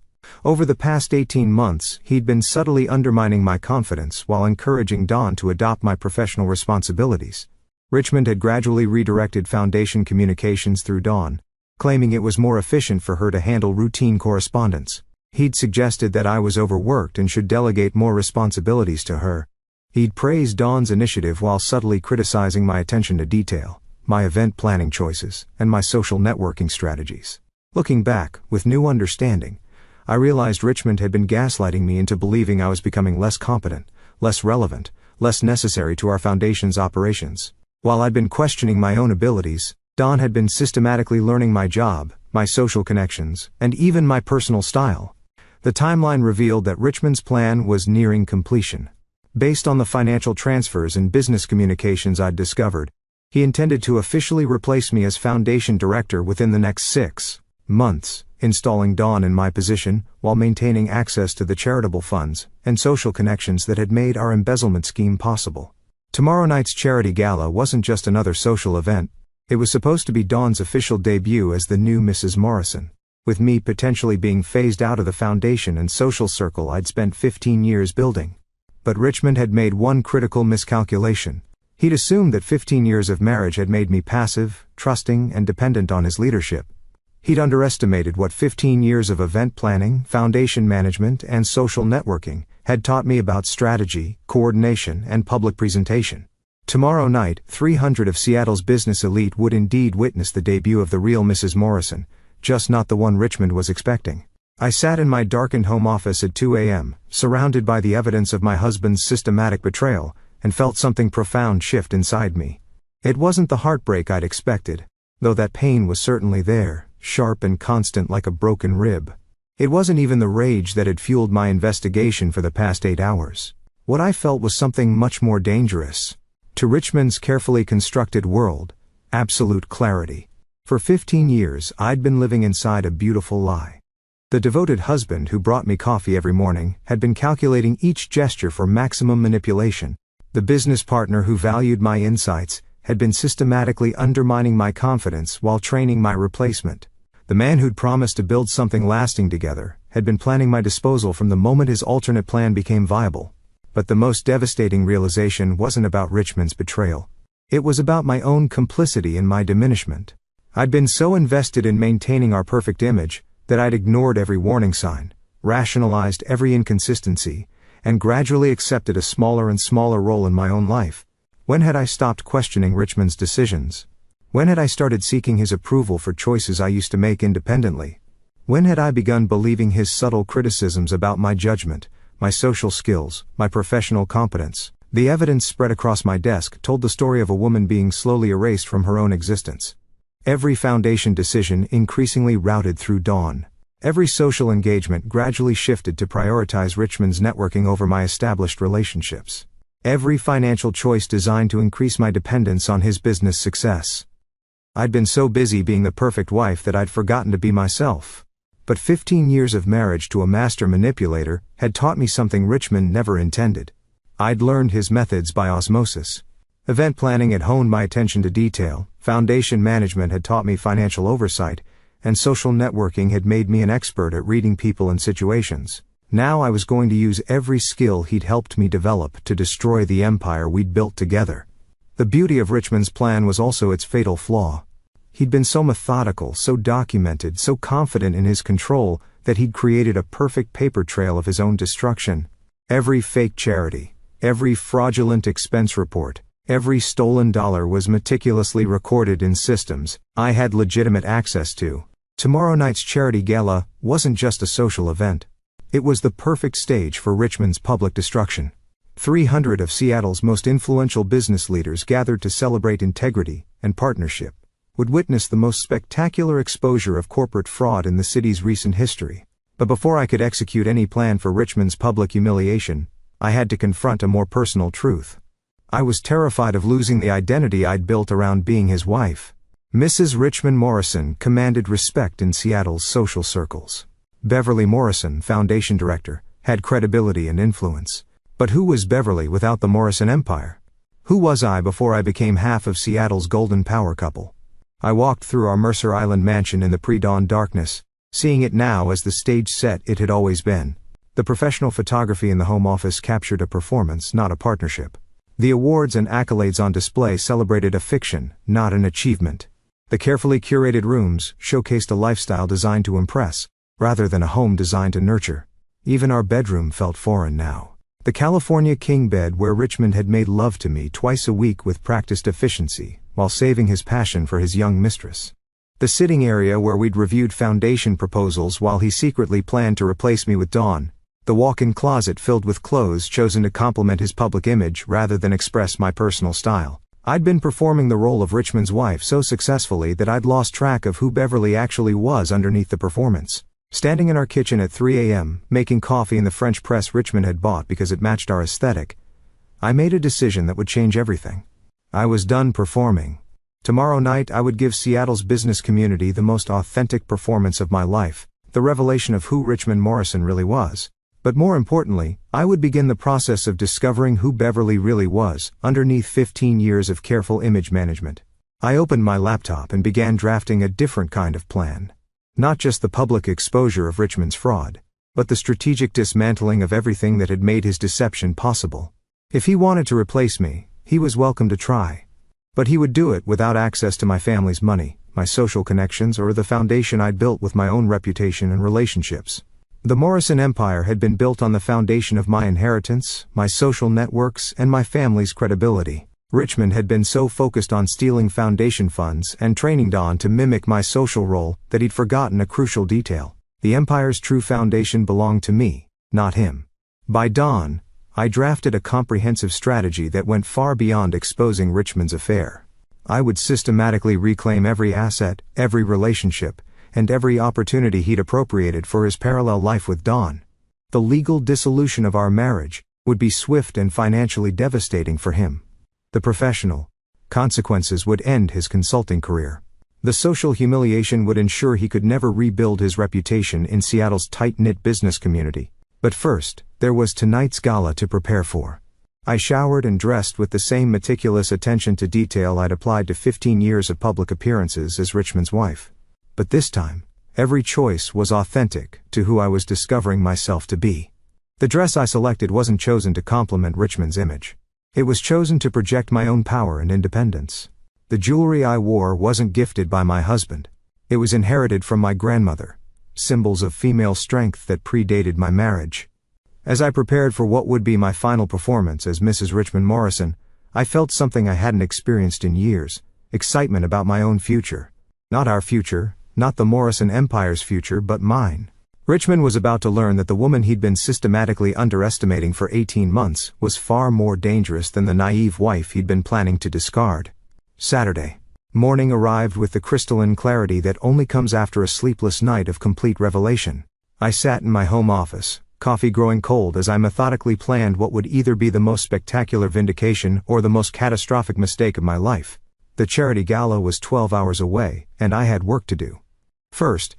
Over the past 18 months, he'd been subtly undermining my confidence while encouraging Dawn to adopt my professional responsibilities. Richmond had gradually redirected foundation communications through Dawn, claiming it was more efficient for her to handle routine correspondence. He'd suggested that I was overworked and should delegate more responsibilities to her. He'd praised Dawn's initiative while subtly criticizing my attention to detail, my event planning choices, and my social networking strategies. Looking back, with new understanding, I realized Richmond had been gaslighting me into believing I was becoming less competent, less relevant, less necessary to our foundation's operations. While I'd been questioning my own abilities, Dawn had been systematically learning my job, my social connections, and even my personal style. The timeline revealed that Richmond's plan was nearing completion. Based on the financial transfers and business communications I'd discovered, he intended to officially replace me as foundation director within the next 6 months, installing Dawn in my position while maintaining access to the charitable funds and social connections that had made our embezzlement scheme possible. Tomorrow night's charity gala wasn't just another social event. It was supposed to be Dawn's official debut as the new Mrs. Morrison, with me potentially being phased out of the foundation and social circle I'd spent 15 years building. But Richmond had made one critical miscalculation. He'd assumed that 15 years of marriage had made me passive, trusting, and dependent on his leadership. He'd underestimated what 15 years of event planning, foundation management, and social networking had taught me about strategy, coordination, and public presentation. Tomorrow night, 300 of Seattle's business elite would indeed witness the debut of the real Mrs. Morrison, just not the one Richmond was expecting. I sat in my darkened home office at 2 a.m., surrounded by the evidence of my husband's systematic betrayal, and felt something profound shift inside me. It wasn't the heartbreak I'd expected, though that pain was certainly there, sharp and constant like a broken rib. It wasn't even the rage that had fueled my investigation for the past 8 hours. What I felt was something much more dangerous. To Richmond's carefully constructed world, absolute clarity. For 15 years, I'd been living inside a beautiful lie. The devoted husband who brought me coffee every morning had been calculating each gesture for maximum manipulation. The business partner who valued my insights had been systematically undermining my confidence while training my replacement. The man who'd promised to build something lasting together had been planning my disposal from the moment his alternate plan became viable. But the most devastating realization wasn't about Richmond's betrayal. It was about my own complicity in my diminishment. I'd been so invested in maintaining our perfect image that I'd ignored every warning sign, rationalized every inconsistency, and gradually accepted a smaller and smaller role in my own life. When had I stopped questioning Richmond's decisions? When had I started seeking his approval for choices I used to make independently? When had I begun believing his subtle criticisms about my judgment, my social skills, my professional competence? The evidence spread across my desk told the story of a woman being slowly erased from her own existence. Every foundation decision increasingly routed through Dawn. Every social engagement gradually shifted to prioritize Richmond's networking over my established relationships. Every financial choice designed to increase my dependence on his business success. I'd been so busy being the perfect wife that I'd forgotten to be myself. But 15 years of marriage to a master manipulator had taught me something Richmond never intended. I'd learned his methods by osmosis. Event planning had honed my attention to detail, foundation management had taught me financial oversight, and social networking had made me an expert at reading people and situations. Now I was going to use every skill he'd helped me develop to destroy the empire we'd built together. The beauty of Richmond's plan was also its fatal flaw. He'd been so methodical, so documented, so confident in his control, that he'd created a perfect paper trail of his own destruction. Every fake charity, every fraudulent expense report, every stolen dollar was meticulously recorded in systems I had legitimate access to. Tomorrow night's charity gala wasn't just a social event. It was the perfect stage for Richmond's public destruction. 300 of Seattle's most influential business leaders gathered to celebrate integrity and partnership, would witness the most spectacular exposure of corporate fraud in the city's recent history. But before I could execute any plan for Richmond's public humiliation, I had to confront a more personal truth. I was terrified of losing the identity I'd built around being his wife. Mrs. Richmond Morrison commanded respect in Seattle's social circles. Beverly Morrison, foundation director, had credibility and influence. But who was Beverly without the Morrison empire? Who was I before I became half of Seattle's golden power couple? I walked through our Mercer Island mansion in the pre-dawn darkness, seeing it now as the stage set it had always been. The professional photography in the home office captured a performance, not a partnership. The awards and accolades on display celebrated a fiction, not an achievement. The carefully curated rooms showcased a lifestyle designed to impress, rather than a home designed to nurture. Even our bedroom felt foreign now. The California king bed where Richmond had made love to me twice a week with practiced efficiency, while saving his passion for his young mistress. The sitting area where we'd reviewed foundation proposals while he secretly planned to replace me with Dawn. The walk-in closet filled with clothes chosen to complement his public image rather than express my personal style. I'd been performing the role of Richmond's wife so successfully that I'd lost track of who Beverly actually was underneath the performance. Standing in our kitchen at 3 a.m., making coffee in the French press Richmond had bought because it matched our aesthetic, I made a decision that would change everything. I was done performing. Tomorrow night I would give Seattle's business community the most authentic performance of my life, the revelation of who Richmond Morrison really was. But more importantly, I would begin the process of discovering who Beverly really was, underneath 15 years of careful image management. I opened my laptop and began drafting a different kind of plan. Not just the public exposure of Richmond's fraud, but the strategic dismantling of everything that had made his deception possible. If he wanted to replace me, he was welcome to try. But he would do it without access to my family's money, my social connections, or the foundation I'd built with my own reputation and relationships. The Morrison empire had been built on the foundation of my inheritance, my social networks, and my family's credibility. Richmond had been so focused on stealing foundation funds and training Don to mimic my social role that he'd forgotten a crucial detail. The empire's true foundation belonged to me, not him. By dawn, I drafted a comprehensive strategy that went far beyond exposing Richmond's affair. I would systematically reclaim every asset, every relationship, and every opportunity he'd appropriated for his parallel life with Dawn. The legal dissolution of our marriage would be swift and financially devastating for him. The professional consequences would end his consulting career. The social humiliation would ensure he could never rebuild his reputation in Seattle's tight-knit business community. But first, there was tonight's gala to prepare for. I showered and dressed with the same meticulous attention to detail I'd applied to 15 years of public appearances as Richmond's wife. But this time, every choice was authentic to who I was discovering myself to be. The dress I selected wasn't chosen to complement Richmond's image. It was chosen to project my own power and independence. The jewelry I wore wasn't gifted by my husband. It was inherited from my grandmother, symbols of female strength that predated my marriage. As I prepared for what would be my final performance as Mrs. Richmond Morrison, I felt something I hadn't experienced in years: excitement about my own future. Not our future, not the Morrison Empire's future, but mine. Richmond was about to learn that the woman he'd been systematically underestimating for 18 months was far more dangerous than the naive wife he'd been planning to discard. Saturday morning arrived with the crystalline clarity that only comes after a sleepless night of complete revelation. I sat in my home office, coffee growing cold as I methodically planned what would either be the most spectacular vindication or the most catastrophic mistake of my life. The charity gala was 12 hours away, and I had work to do. First,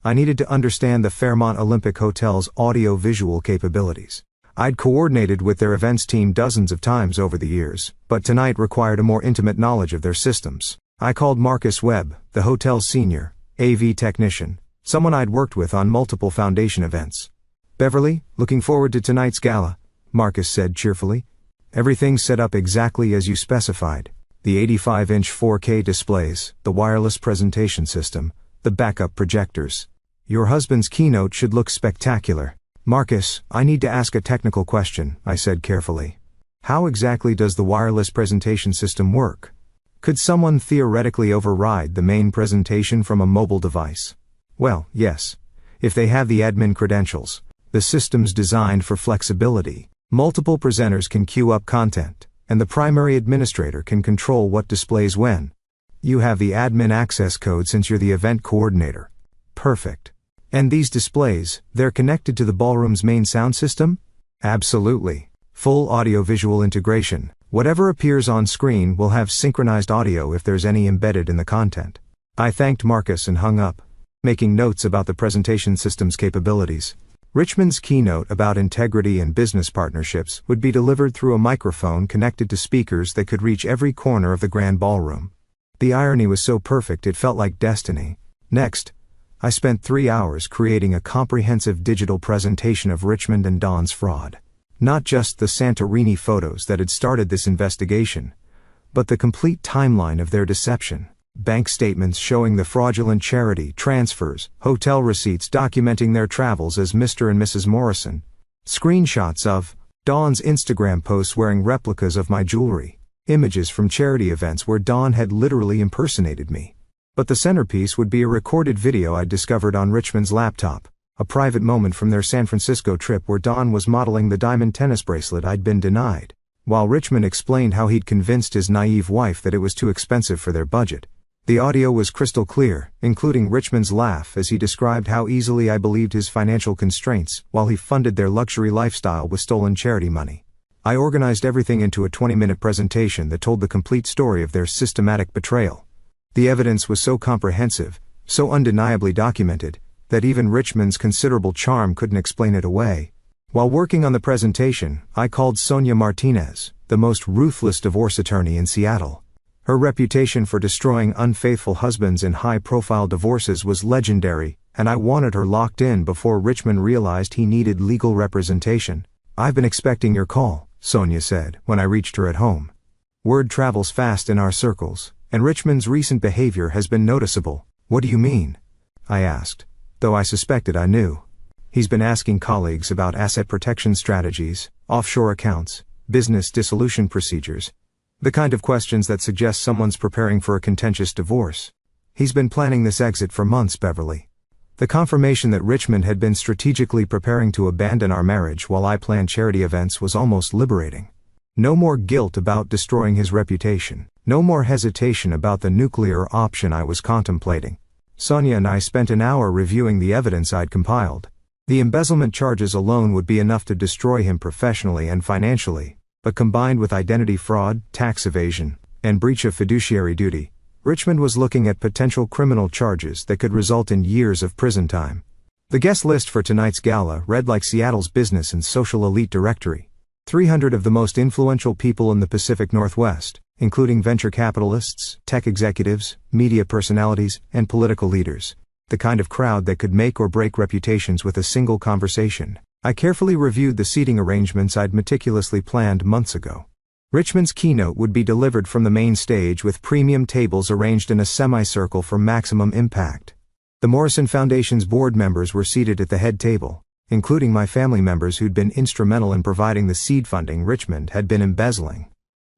I needed to understand the Fairmont Olympic Hotel's audio-visual capabilities. I'd coordinated with their events team dozens of times over the years, but tonight required a more intimate knowledge of their systems. I called Marcus Webb, the hotel's senior AV technician, someone I'd worked with on multiple foundation events. "Beverly, looking forward to tonight's gala," Marcus said cheerfully. "Everything's set up exactly as you specified. The 85-inch 4K displays, the wireless presentation system, the backup projectors. Your husband's keynote should look spectacular." "Marcus, I need to ask a technical question," I said carefully. "How exactly does the wireless presentation system work? Could someone theoretically override the main presentation from a mobile device?" "Well, yes. If they have the admin credentials. The system's designed for flexibility. Multiple presenters can queue up content, and the primary administrator can control what displays when. You have the admin access code since you're the event coordinator." "Perfect. And these displays, they're connected to the ballroom's main sound system?" "Absolutely. Full audio-visual integration. Whatever appears on screen will have synchronized audio if there's any embedded in the content." I thanked Marcus and hung up, making notes about the presentation system's capabilities. Richmond's keynote about integrity and business partnerships would be delivered through a microphone connected to speakers that could reach every corner of the grand ballroom. The irony was so perfect it felt like destiny. Next, I spent 3 hours creating a comprehensive digital presentation of Richmond and Dawn's fraud. Not just the Santorini photos that had started this investigation, but the complete timeline of their deception. Bank statements showing the fraudulent charity transfers, hotel receipts documenting their travels as Mr. and Mrs. Morrison, screenshots of Dawn's Instagram posts wearing replicas of my jewelry, images from charity events where Dawn had literally impersonated me. But the centerpiece would be a recorded video I'd discovered on Richmond's laptop, a private moment from their San Francisco trip where Dawn was modeling the diamond tennis bracelet I'd been denied. while Richmond explained how he'd convinced his naive wife that it was too expensive for their budget. The audio was crystal clear, including Richmond's laugh as he described how easily I believed his financial constraints while he funded their luxury lifestyle with stolen charity money. I organized everything into a 20-minute presentation that told the complete story of their systematic betrayal. The evidence was so comprehensive, so undeniably documented, that even Richmond's considerable charm couldn't explain it away. While working on the presentation, I called Sonia Martinez, the most ruthless divorce attorney in Seattle. Her reputation for destroying unfaithful husbands in high-profile divorces was legendary, and I wanted her locked in before Richmond realized he needed legal representation. "I've been expecting your call," Sonia said, when I reached her at home. "Word travels fast in our circles, and Richmond's recent behavior has been noticeable." "What do you mean?" I asked, though I suspected I knew. "He's been asking colleagues about asset protection strategies, offshore accounts, business dissolution procedures. The kind of questions that suggest someone's preparing for a contentious divorce. He's been planning this exit for months, Beverly." The confirmation that Richmond had been strategically preparing to abandon our marriage while I planned charity events was almost liberating. No more guilt about destroying his reputation. No more hesitation about the nuclear option I was contemplating. Sonia and I spent an hour reviewing the evidence I'd compiled. The embezzlement charges alone would be enough to destroy him professionally and financially, but combined with identity fraud, tax evasion, and breach of fiduciary duty, Richmond was looking at potential criminal charges that could result in years of prison time. The guest list for tonight's gala read like Seattle's business and social elite directory. 300 of the most influential people in the Pacific Northwest, including venture capitalists, tech executives, media personalities, and political leaders. The kind of crowd that could make or break reputations with a single conversation. I carefully reviewed the seating arrangements I'd meticulously planned months ago. Richmond's keynote would be delivered from the main stage with premium tables arranged in a semicircle for maximum impact. The Morrison Foundation's board members were seated at the head table, including my family members who'd been instrumental in providing the seed funding Richmond had been embezzling.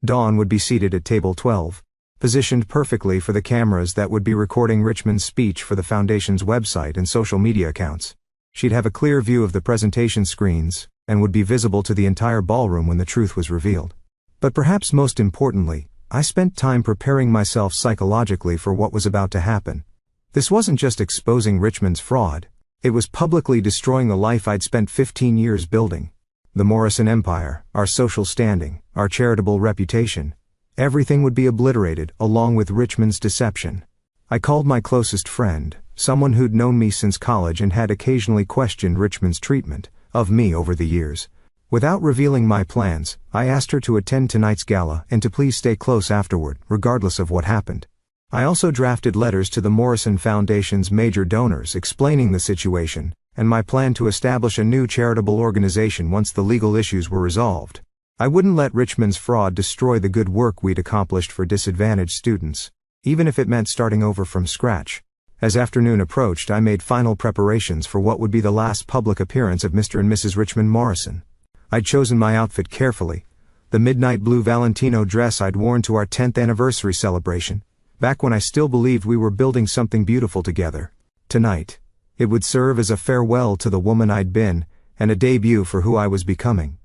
Dawn would be seated at table 12, positioned perfectly for the cameras that would be recording Richmond's speech for the foundation's website and social media accounts. She'd have a clear view of the presentation screens, and would be visible to the entire ballroom when the truth was revealed. But perhaps most importantly, I spent time preparing myself psychologically for what was about to happen. This wasn't just exposing Richmond's fraud, it was publicly destroying the life I'd spent 15 years building. The Morrison empire, our social standing, our charitable reputation. Everything would be obliterated, along with Richmond's deception. I called my closest friend, someone who'd known me since college and had occasionally questioned Richmond's treatment of me over the years. Without revealing my plans, I asked her to attend tonight's gala and to please stay close afterward, regardless of what happened. I also drafted letters to the Morrison Foundation's major donors explaining the situation, and my plan to establish a new charitable organization once the legal issues were resolved. I wouldn't let Richmond's fraud destroy the good work we'd accomplished for disadvantaged students, even if it meant starting over from scratch. As afternoon approached, I made final preparations for what would be the last public appearance of Mr. and Mrs. Richmond Morrison. I'd chosen my outfit carefully, the midnight blue Valentino dress I'd worn to our 10th anniversary celebration, back when I still believed we were building something beautiful together. Tonight, it would serve as a farewell to the woman I'd been, and a debut for who I was becoming.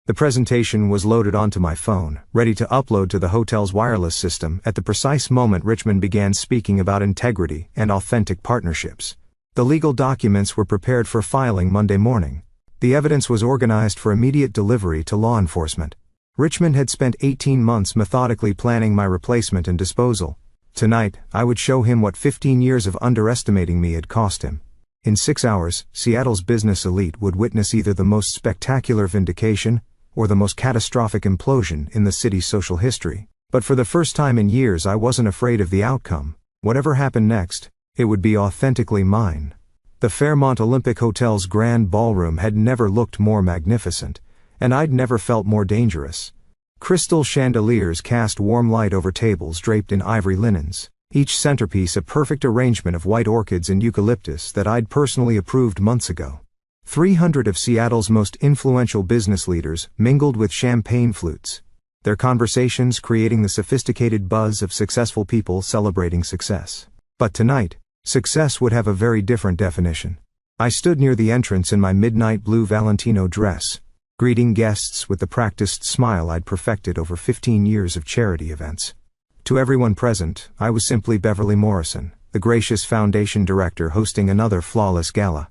The presentation was loaded onto my phone, ready to upload to the hotel's wireless system at the precise moment Richmond began speaking about integrity and authentic partnerships. The legal documents were prepared for filing Monday morning. The evidence was organized for immediate delivery to law enforcement. Richmond had spent 18 months methodically planning my replacement and disposal. Tonight, I would show him what 15 years of underestimating me had cost him. In 6 hours, Seattle's business elite would witness either the most spectacular vindication or the most catastrophic implosion in the city's social history. But for the first time in years, I wasn't afraid of the outcome. Whatever happened next, it would be authentically mine. The Fairmont Olympic Hotel's grand ballroom had never looked more magnificent, and I'd never felt more dangerous. Crystal chandeliers cast warm light over tables draped in ivory linens, each centerpiece a perfect arrangement of white orchids and eucalyptus that I'd personally approved months ago. 300 of Seattle's most influential business leaders mingled with champagne flutes, their conversations creating the sophisticated buzz of successful people celebrating success. But tonight, success would have a very different definition. I stood near the entrance in my midnight blue Valentino dress, greeting guests with the practiced smile I'd perfected over 15 years of charity events. To everyone present, I was simply Beverly Morrison, the gracious foundation director hosting another flawless gala.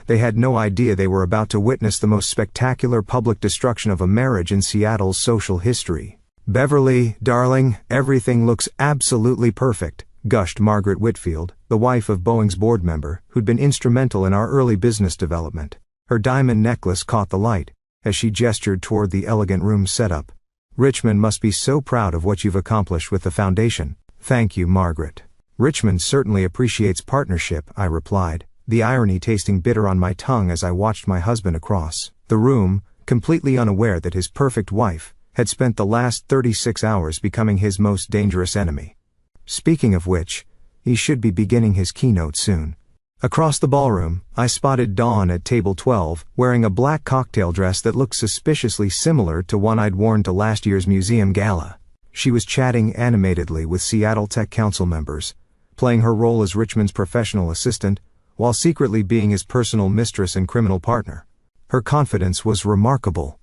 They had no idea they were about to witness the most spectacular public destruction of a marriage in Seattle's social history. "Beverly, darling, everything looks absolutely perfect," gushed Margaret Whitfield, the wife of Boeing's board member, who'd been instrumental in our early business development. Her diamond necklace caught the light, as she gestured toward the elegant room setup. "Richmond must be so proud of what you've accomplished with the foundation." "Thank you, Margaret. Richmond certainly appreciates partnership," I replied, the irony tasting bitter on my tongue as I watched my husband across the room, completely unaware that his perfect wife had spent the last 36 hours becoming his most dangerous enemy. Speaking of which, he should be beginning his keynote soon. Across the ballroom, I spotted Dawn at table 12, wearing a black cocktail dress that looked suspiciously similar to one I'd worn to last year's museum gala. She was chatting animatedly with Seattle Tech Council members, playing her role as Richmond's professional assistant, while secretly being his personal mistress and criminal partner. Her confidence was remarkable.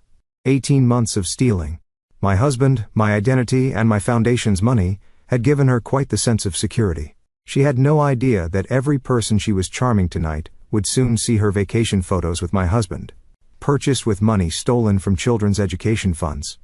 18 months of stealing my husband, my identity, and my foundation's money had given her quite the sense of security. She had no idea that every person she was charming tonight would soon see her vacation photos with my husband, purchased with money stolen from children's education funds.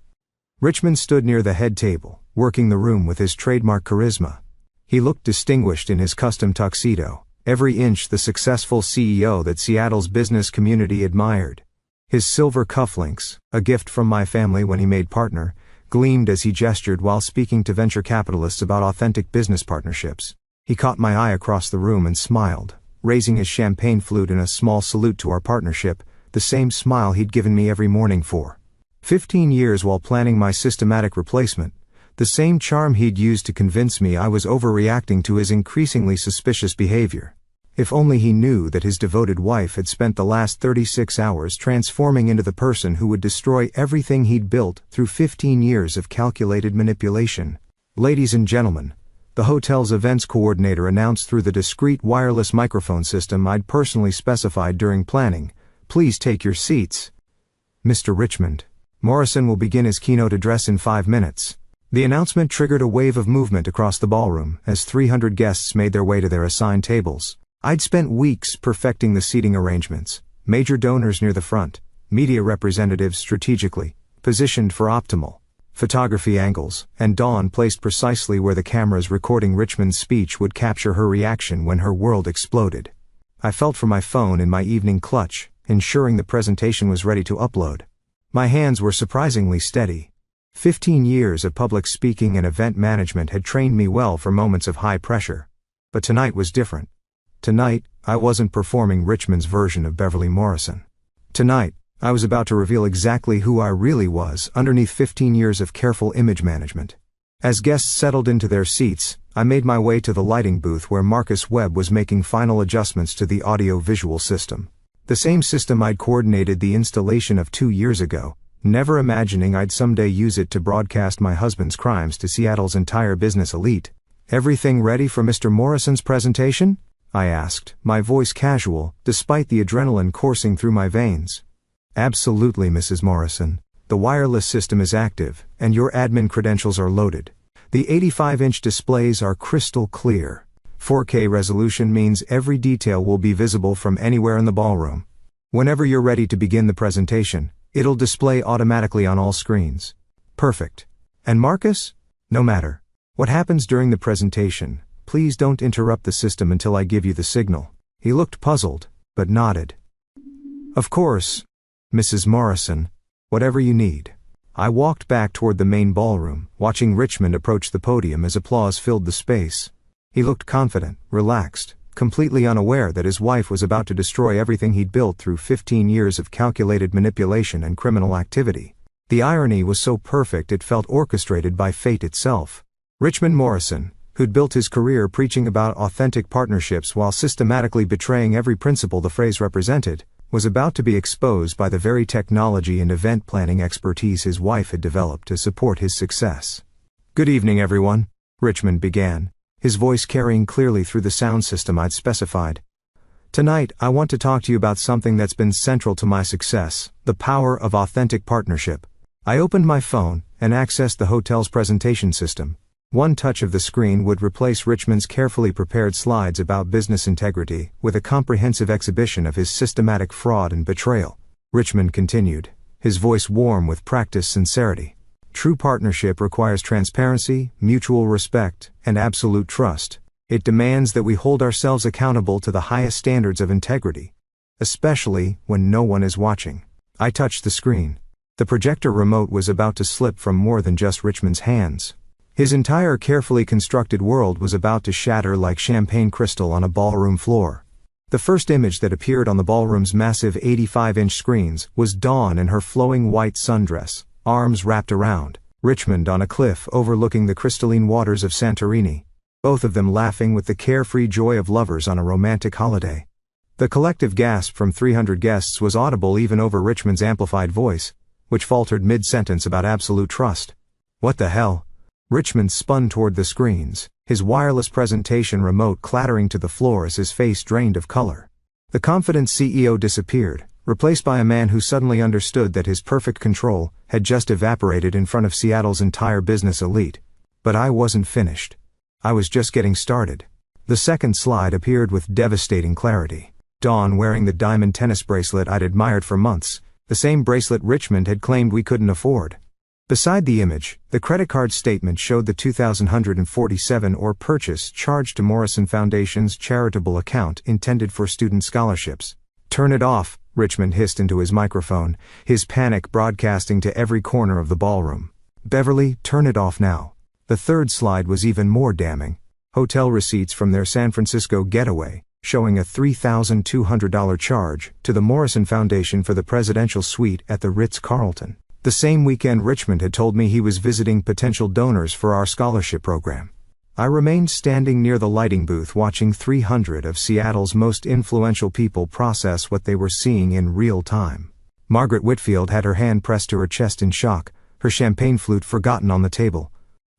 Richmond stood near the head table, working the room with his trademark charisma. He looked distinguished in his custom tuxedo, every inch the successful CEO that Seattle's business community admired. His silver cufflinks, a gift from my family when he made partner, gleamed as he gestured while speaking to venture capitalists about authentic business partnerships. He caught my eye across the room and smiled, raising his champagne flute in a small salute to our partnership, the same smile he'd given me every morning for 15 years while planning my systematic replacement, the same charm he'd used to convince me I was overreacting to his increasingly suspicious behavior. If only he knew that his devoted wife had spent the last 36 hours transforming into the person who would destroy everything he'd built through 15 years of calculated manipulation. "Ladies and gentlemen," the hotel's events coordinator announced through the discreet wireless microphone system I'd personally specified during planning, "please take your seats. Mr. Richmond Morrison will begin his keynote address in 5 minutes." The announcement triggered a wave of movement across the ballroom as 300 guests made their way to their assigned tables. I'd spent weeks perfecting the seating arrangements, major donors near the front, media representatives strategically positioned for optimal photography angles, and Dawn placed precisely where the cameras recording Richmond's speech would capture her reaction when her world exploded. I felt for my phone in my evening clutch, ensuring the presentation was ready to upload. My hands were surprisingly steady. 15 years of public speaking and event management had trained me well for moments of high pressure. But tonight was different. Tonight, I wasn't performing Richmond's version of Beverly Morrison. Tonight, I was about to reveal exactly who I really was underneath 15 years of careful image management. As guests settled into their seats, I made my way to the lighting booth where Marcus Webb was making final adjustments to the audio-visual system. The same system I'd coordinated the installation of 2 years ago, never imagining I'd someday use it to broadcast my husband's crimes to Seattle's entire business elite. "Everything ready for Mr. Morrison's presentation?" I asked, my voice casual, despite the adrenaline coursing through my veins. "Absolutely, Mrs. Morrison. The wireless system is active, and your admin credentials are loaded. The 85-inch displays are crystal clear. 4K resolution means every detail will be visible from anywhere in the ballroom. Whenever you're ready to begin the presentation, it'll display automatically on all screens." "Perfect. And Marcus?" "No matter what happens during the presentation, please don't interrupt the system until I give you the signal." He looked puzzled, but nodded. "Of course, Mrs. Morrison. Whatever you need." I walked back toward the main ballroom, watching Richmond approach the podium as applause filled the space. He looked confident, relaxed, completely unaware that his wife was about to destroy everything he'd built through 15 years of calculated manipulation and criminal activity. The irony was so perfect it felt orchestrated by fate itself. Richmond Morrison, who'd built his career preaching about authentic partnerships while systematically betraying every principle the phrase represented, was about to be exposed by the very technology and event planning expertise his wife had developed to support his success. "Good evening, everyone," Richmond began, his voice carrying clearly through the sound system I'd specified. Tonight, I want to talk to you about something that's been central to my success, the power of authentic partnership. I opened my phone and accessed the hotel's presentation system. One touch of the screen would replace Richmond's carefully prepared slides about business integrity with a comprehensive exhibition of his systematic fraud and betrayal. Richmond continued, his voice warm with practiced sincerity. True partnership requires transparency, mutual respect, and absolute trust. It demands that we hold ourselves accountable to the highest standards of integrity, especially when no one is watching. I touched the screen. The projector remote was about to slip from more than just Richmond's hands. His entire carefully constructed world was about to shatter like champagne crystal on a ballroom floor. The first image that appeared on the ballroom's massive 85-inch screens was Dawn in her flowing white sundress, arms wrapped around Richmond on a cliff overlooking the crystalline waters of Santorini, both of them laughing with the carefree joy of lovers on a romantic holiday. The collective gasp from 300 guests was audible even over Richmond's amplified voice, which faltered mid-sentence about absolute trust. What the hell? Richmond spun toward the screens, his wireless presentation remote clattering to the floor as his face drained of color. The confident CEO disappeared, replaced by a man who suddenly understood that his perfect control had just evaporated in front of Seattle's entire business elite. But I wasn't finished. I was just getting started. The second slide appeared with devastating clarity. Dawn wearing the diamond tennis bracelet I'd admired for months, the same bracelet Richmond had claimed we couldn't afford. Beside the image, the credit card statement showed the $2,147 purchase charged to Morrison Foundation's charitable account intended for student scholarships. "Turn it off," Richmond hissed into his microphone, his panic broadcasting to every corner of the ballroom. "Beverly, turn it off now." The third slide was even more damning. Hotel receipts from their San Francisco getaway, showing a $3,200 charge to the Morrison Foundation for the presidential suite at the Ritz-Carlton. The same weekend Richmond had told me he was visiting potential donors for our scholarship program. I remained standing near the lighting booth watching 300 of Seattle's most influential people process what they were seeing in real time. Margaret Whitfield had her hand pressed to her chest in shock, her champagne flute forgotten on the table.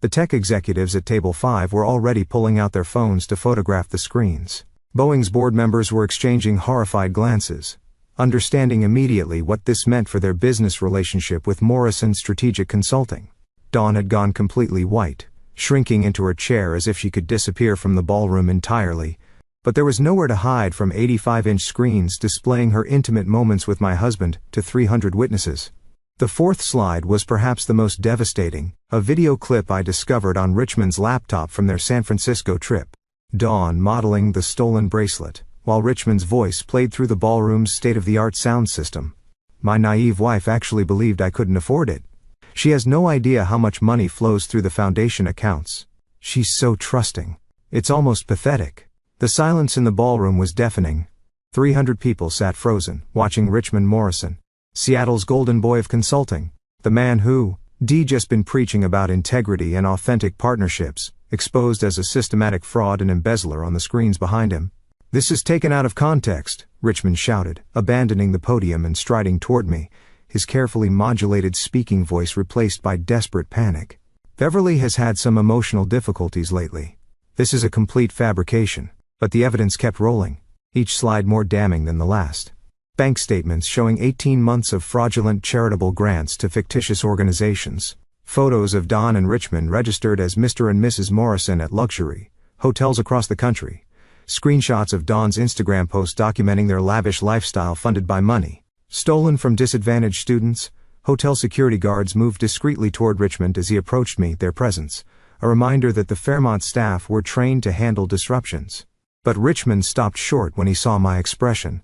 The tech executives at Table 5 were already pulling out their phones to photograph the screens. Boeing's board members were exchanging horrified glances, understanding immediately what this meant for their business relationship with Morrison Strategic Consulting. Dawn had gone completely white, shrinking into her chair as if she could disappear from the ballroom entirely, but there was nowhere to hide from 85-inch screens displaying her intimate moments with my husband to 300 witnesses. The fourth slide was perhaps the most devastating, a video clip I discovered on Richmond's laptop from their San Francisco trip. Dawn modeling the stolen bracelet, while Richmond's voice played through the ballroom's state-of-the-art sound system. My naive wife actually believed I couldn't afford it. She has no idea how much money flows through the foundation accounts. She's so trusting. It's almost pathetic. The silence in the ballroom was deafening. 300 people sat frozen, watching Richmond Morrison, Seattle's golden boy of consulting, the man who, just been preaching about integrity and authentic partnerships, exposed as a systematic fraud and embezzler on the screens behind him. "This is taken out of context," Richmond shouted, abandoning the podium and striding toward me, his carefully modulated speaking voice replaced by desperate panic. "Beverly has had some emotional difficulties lately. This is a complete fabrication." But the evidence kept rolling, each slide more damning than the last. Bank statements showing 18 months of fraudulent charitable grants to fictitious organizations. Photos of Dawn and Richmond registered as Mr. and Mrs. Morrison at luxury hotels across the country. Screenshots of Dawn's Instagram posts documenting their lavish lifestyle funded by money stolen from disadvantaged students. Hotel security guards moved discreetly toward Richmond as he approached me, their presence a reminder that the Fairmont staff were trained to handle disruptions. But Richmond stopped short when he saw my expression.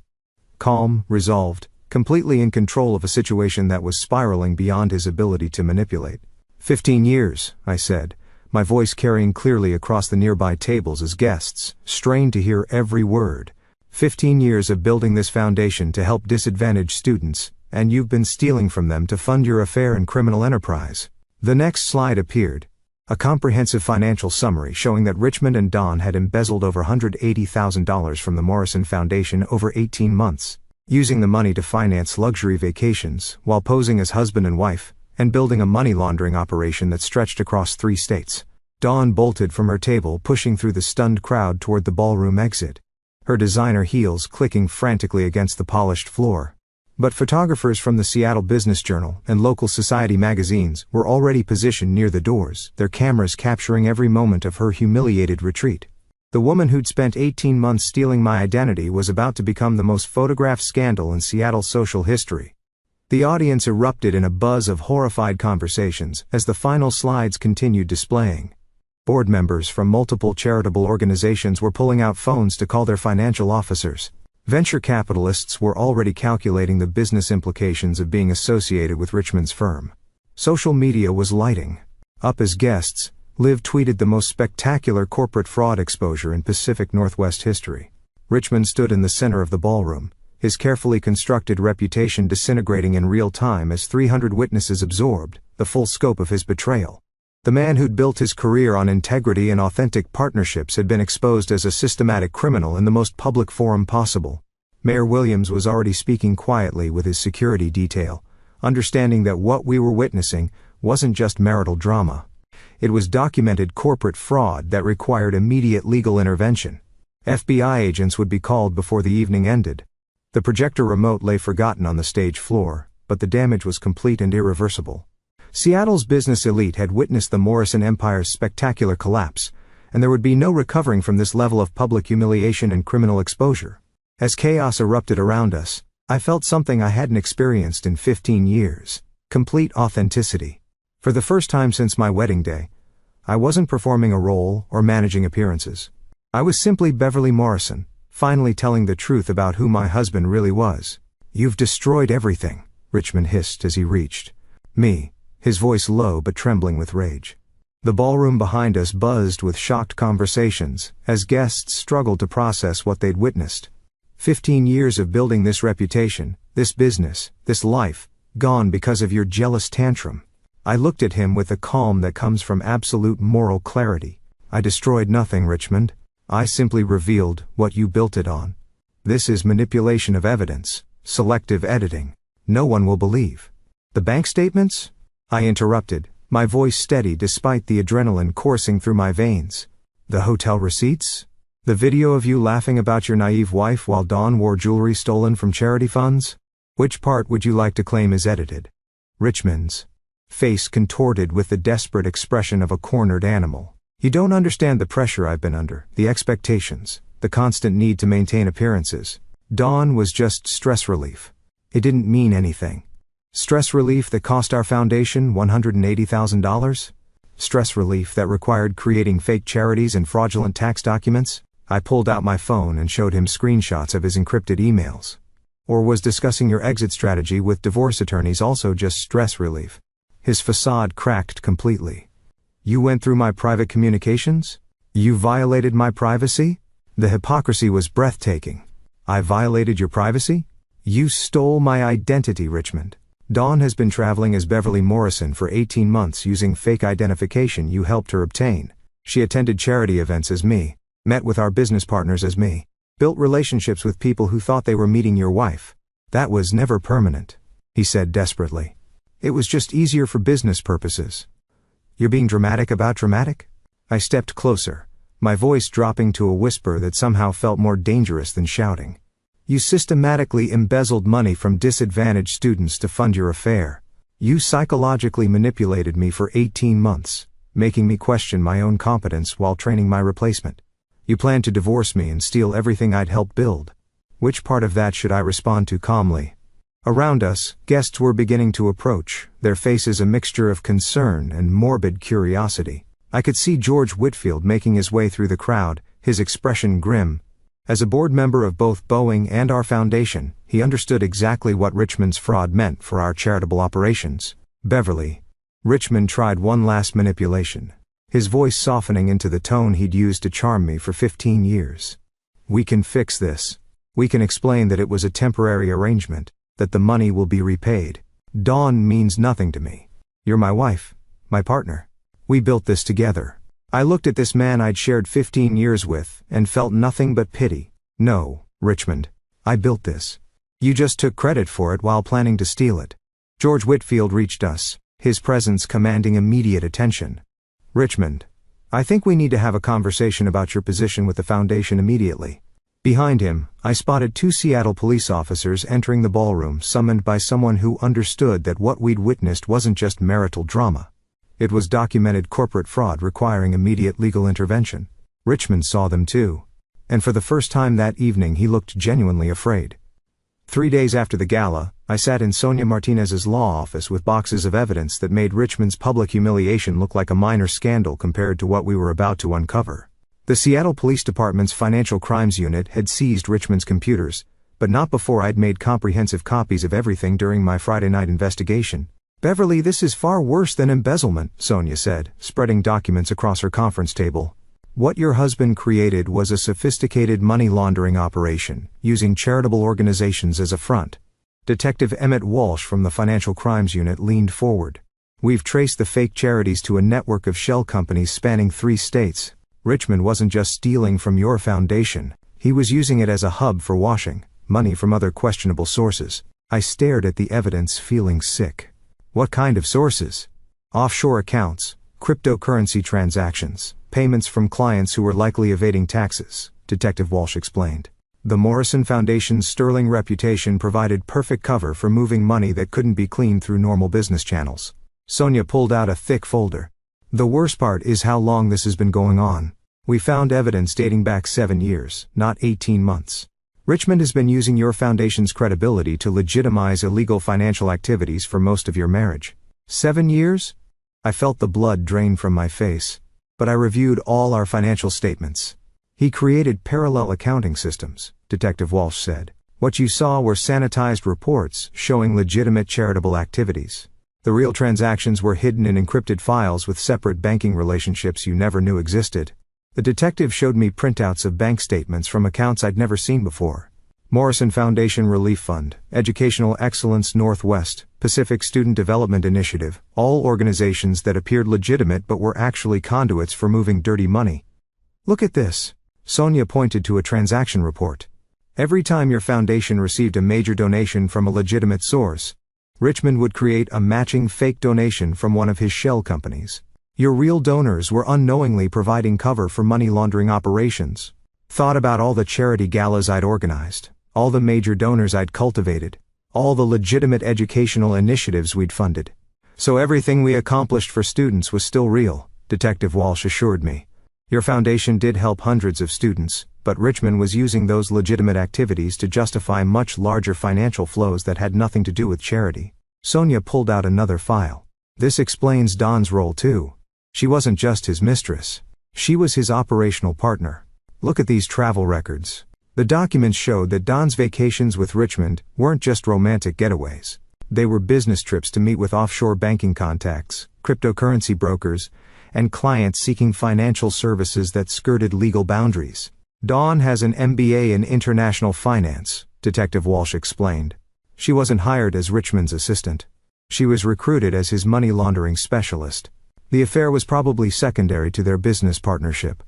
Calm, resolved, completely in control of a situation that was spiraling beyond his ability to manipulate. 15 years, I said, my voice carrying clearly across the nearby tables as guests strained to hear every word. 15 years of building this foundation to help disadvantaged students, and you've been stealing from them to fund your affair and criminal enterprise. The next slide appeared. A comprehensive financial summary showing that Richmond and Dawn had embezzled over $180,000 from the Morrison Foundation over 18 months, using the money to finance luxury vacations while posing as husband and wife, and building a money laundering operation that stretched across 3 states. Dawn bolted from her table, pushing through the stunned crowd toward the ballroom exit. her designer heels clicking frantically against the polished floor. But photographers from the Seattle Business Journal and local society magazines were already positioned near the doors, their cameras capturing every moment of her humiliated retreat. The woman who'd spent 18 months stealing my identity was about to become the most photographed scandal in Seattle's social history. The audience erupted in a buzz of horrified conversations as the final slides continued displaying. Board members from multiple charitable organizations were pulling out phones to call their financial officers. Venture capitalists were already calculating the business implications of being associated with Richmond's firm. Social media was lighting up as guests. Liv tweeted the most spectacular corporate fraud exposure in Pacific Northwest history. Richmond stood in the center of the ballroom, his carefully constructed reputation disintegrating in real time as 300 witnesses absorbed the full scope of his betrayal. The man who'd built his career on integrity and authentic partnerships had been exposed as a systematic criminal in the most public forum possible. Mayor Williams was already speaking quietly with his security detail, understanding that what we were witnessing wasn't just marital drama. It was documented corporate fraud that required immediate legal intervention. FBI agents would be called before the evening ended. The projector remote lay forgotten on the stage floor, but the damage was complete and irreversible. Seattle's business elite had witnessed the Morrison Empire's spectacular collapse, and there would be no recovering from this level of public humiliation and criminal exposure. As chaos erupted around us, I felt something I hadn't experienced in 15 years: complete authenticity. For the first time since my wedding day, I wasn't performing a role or managing appearances. I was simply Beverly Morrison, finally telling the truth about who my husband really was. "You've destroyed everything," Richmond hissed as he reached me, his voice low but trembling with rage. The ballroom behind us buzzed with shocked conversations as guests struggled to process what they'd witnessed. 15 years of building this reputation, this business, this life, gone because of your jealous tantrum. I looked at him with the calm that comes from absolute moral clarity. "I destroyed nothing, Richmond. I simply revealed what you built it on. This is manipulation of evidence, selective editing. No one will believe." "The bank statements?" I interrupted, my voice steady despite the adrenaline coursing through my veins. "The hotel receipts? The video of you laughing about your naive wife while Dawn wore jewelry stolen from charity funds? Which part would you like to claim is edited?" Richmond's face contorted with the desperate expression of a cornered animal. "You don't understand the pressure I've been under, the expectations, the constant need to maintain appearances. Dawn was just stress relief. It didn't mean anything. Stress relief that cost our foundation $180,000? Stress relief that required creating fake charities and fraudulent tax documents?" I pulled out my phone and showed him screenshots of his encrypted emails. "Or was discussing your exit strategy with divorce attorneys also just stress relief?" His facade cracked completely. "You went through my private communications? You violated my privacy?" The hypocrisy was breathtaking. "I violated your privacy? You stole my identity, Richmond. Dawn has been traveling as Beverly Morrison for 18 months using fake identification you helped her obtain. She attended charity events as me, met with our business partners as me, built relationships with people who thought they were meeting your wife. That was never permanent," he said desperately. "It was just easier for business purposes." "You're being dramatic about dramatic?" I stepped closer, my voice dropping to a whisper that somehow felt more dangerous than shouting. "You systematically embezzled money from disadvantaged students to fund your affair. You psychologically manipulated me for 18 months, making me question my own competence while training my replacement. You planned to divorce me and steal everything I'd helped build. Which part of that should I respond to calmly?" Around us, guests were beginning to approach, their faces a mixture of concern and morbid curiosity. I could see George Whitfield making his way through the crowd, his expression grim. As a board member of both Boeing and our foundation, he understood exactly what Richmond's fraud meant for our charitable operations. "Beverly." Richmond tried one last manipulation, his voice softening into the tone he'd used to charm me for 15 years. "We can fix this. We can explain that it was a temporary arrangement, that the money will be repaid. Dawn means nothing to me. You're my wife, my partner. We built this together." I looked at this man I'd shared 15 years with, and felt nothing but pity. "No, Richmond. I built this. You just took credit for it while planning to steal it." George Whitfield reached us, his presence commanding immediate attention. "Richmond, I think we need to have a conversation about your position with the foundation immediately. Behind him, I spotted 2 Seattle police officers entering the ballroom, summoned by someone who understood that what we'd witnessed wasn't just marital drama. It was documented corporate fraud requiring immediate legal intervention. Richmond saw them too. And for the first time that evening he looked genuinely afraid. 3 days after the gala, I sat in Sonia Martinez's law office with boxes of evidence that made Richmond's public humiliation look like a minor scandal compared to what we were about to uncover. The Seattle Police Department's Financial Crimes Unit had seized Richmond's computers, but not before I'd made comprehensive copies of everything during my Friday night investigation. "Beverly, this is far worse than embezzlement," Sonia said, spreading documents across her conference table. "What your husband created was a sophisticated money laundering operation, using charitable organizations as a front." Detective Emmett Walsh from the Financial Crimes Unit leaned forward. "We've traced the fake charities to a network of shell companies spanning 3 states. Richmond wasn't just stealing from your foundation, he was using it as a hub for washing money from other questionable sources." I stared at the evidence, feeling sick. "What kind of sources?" "Offshore accounts, cryptocurrency transactions, payments from clients who were likely evading taxes," Detective Walsh explained. "The Morrison Foundation's sterling reputation provided perfect cover for moving money that couldn't be cleaned through normal business channels." Sonia pulled out a thick folder. "The worst part is how long this has been going on. We found evidence dating back 7 years, not 18 months. Richmond has been using your foundation's credibility to legitimize illegal financial activities for most of your marriage." 7 years? I felt the blood drain from my face. "But I reviewed all our financial statements." "He created parallel accounting systems," Detective Walsh said. "What you saw were sanitized reports showing legitimate charitable activities. The real transactions were hidden in encrypted files with separate banking relationships you never knew existed." The detective showed me printouts of bank statements from accounts I'd never seen before. Morrison Foundation Relief Fund, Educational Excellence Northwest, Pacific Student Development Initiative, all organizations that appeared legitimate but were actually conduits for moving dirty money. "Look at this." Sonia pointed to a transaction report. "Every time your foundation received a major donation from a legitimate source, Richmond would create a matching fake donation from one of his shell companies. Your real donors were unknowingly providing cover for money laundering operations." Thought about all the charity galas I'd organized, all the major donors I'd cultivated, all the legitimate educational initiatives we'd funded. "So everything we accomplished for students was still real," Detective Walsh assured me. "Your foundation did help hundreds of students, but Richmond was using those legitimate activities to justify much larger financial flows that had nothing to do with charity." Sonia pulled out another file. "This explains Don's role too. She wasn't just his mistress. She was his operational partner. Look at these travel records." The documents showed that Don's vacations with Richmond weren't just romantic getaways. They were business trips to meet with offshore banking contacts, cryptocurrency brokers, and clients seeking financial services that skirted legal boundaries. "Dawn has an MBA in international finance," Detective Walsh explained. "She wasn't hired as Richmond's assistant. She was recruited as his money laundering specialist. The affair was probably secondary to their business partnership."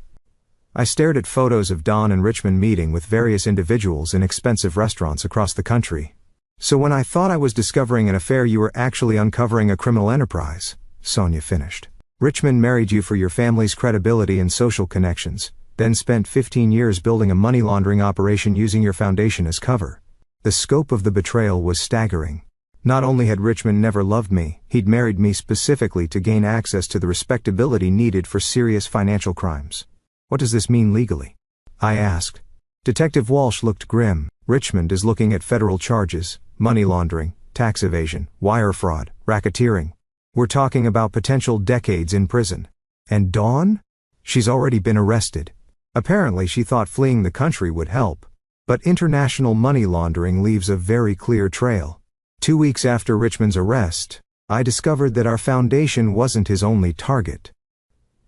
I stared at photos of Dawn and Richmond meeting with various individuals in expensive restaurants across the country. "So when I thought I was discovering an affair, you were actually uncovering a criminal enterprise," Sonia finished. "Richmond married you for your family's credibility and social connections, then spent 15 years building a money laundering operation using your foundation as cover." The scope of the betrayal was staggering. Not only had Richmond never loved me, he'd married me specifically to gain access to the respectability needed for serious financial crimes. "What does this mean legally?" I asked. Detective Walsh looked grim. "Richmond is looking at federal charges, money laundering, tax evasion, wire fraud, racketeering. We're talking about potential decades in prison." "And Dawn? She's already been arrested." Apparently she thought fleeing the country would help. But international money laundering leaves a very clear trail. 2 weeks after Richmond's arrest, I discovered that our foundation wasn't his only target.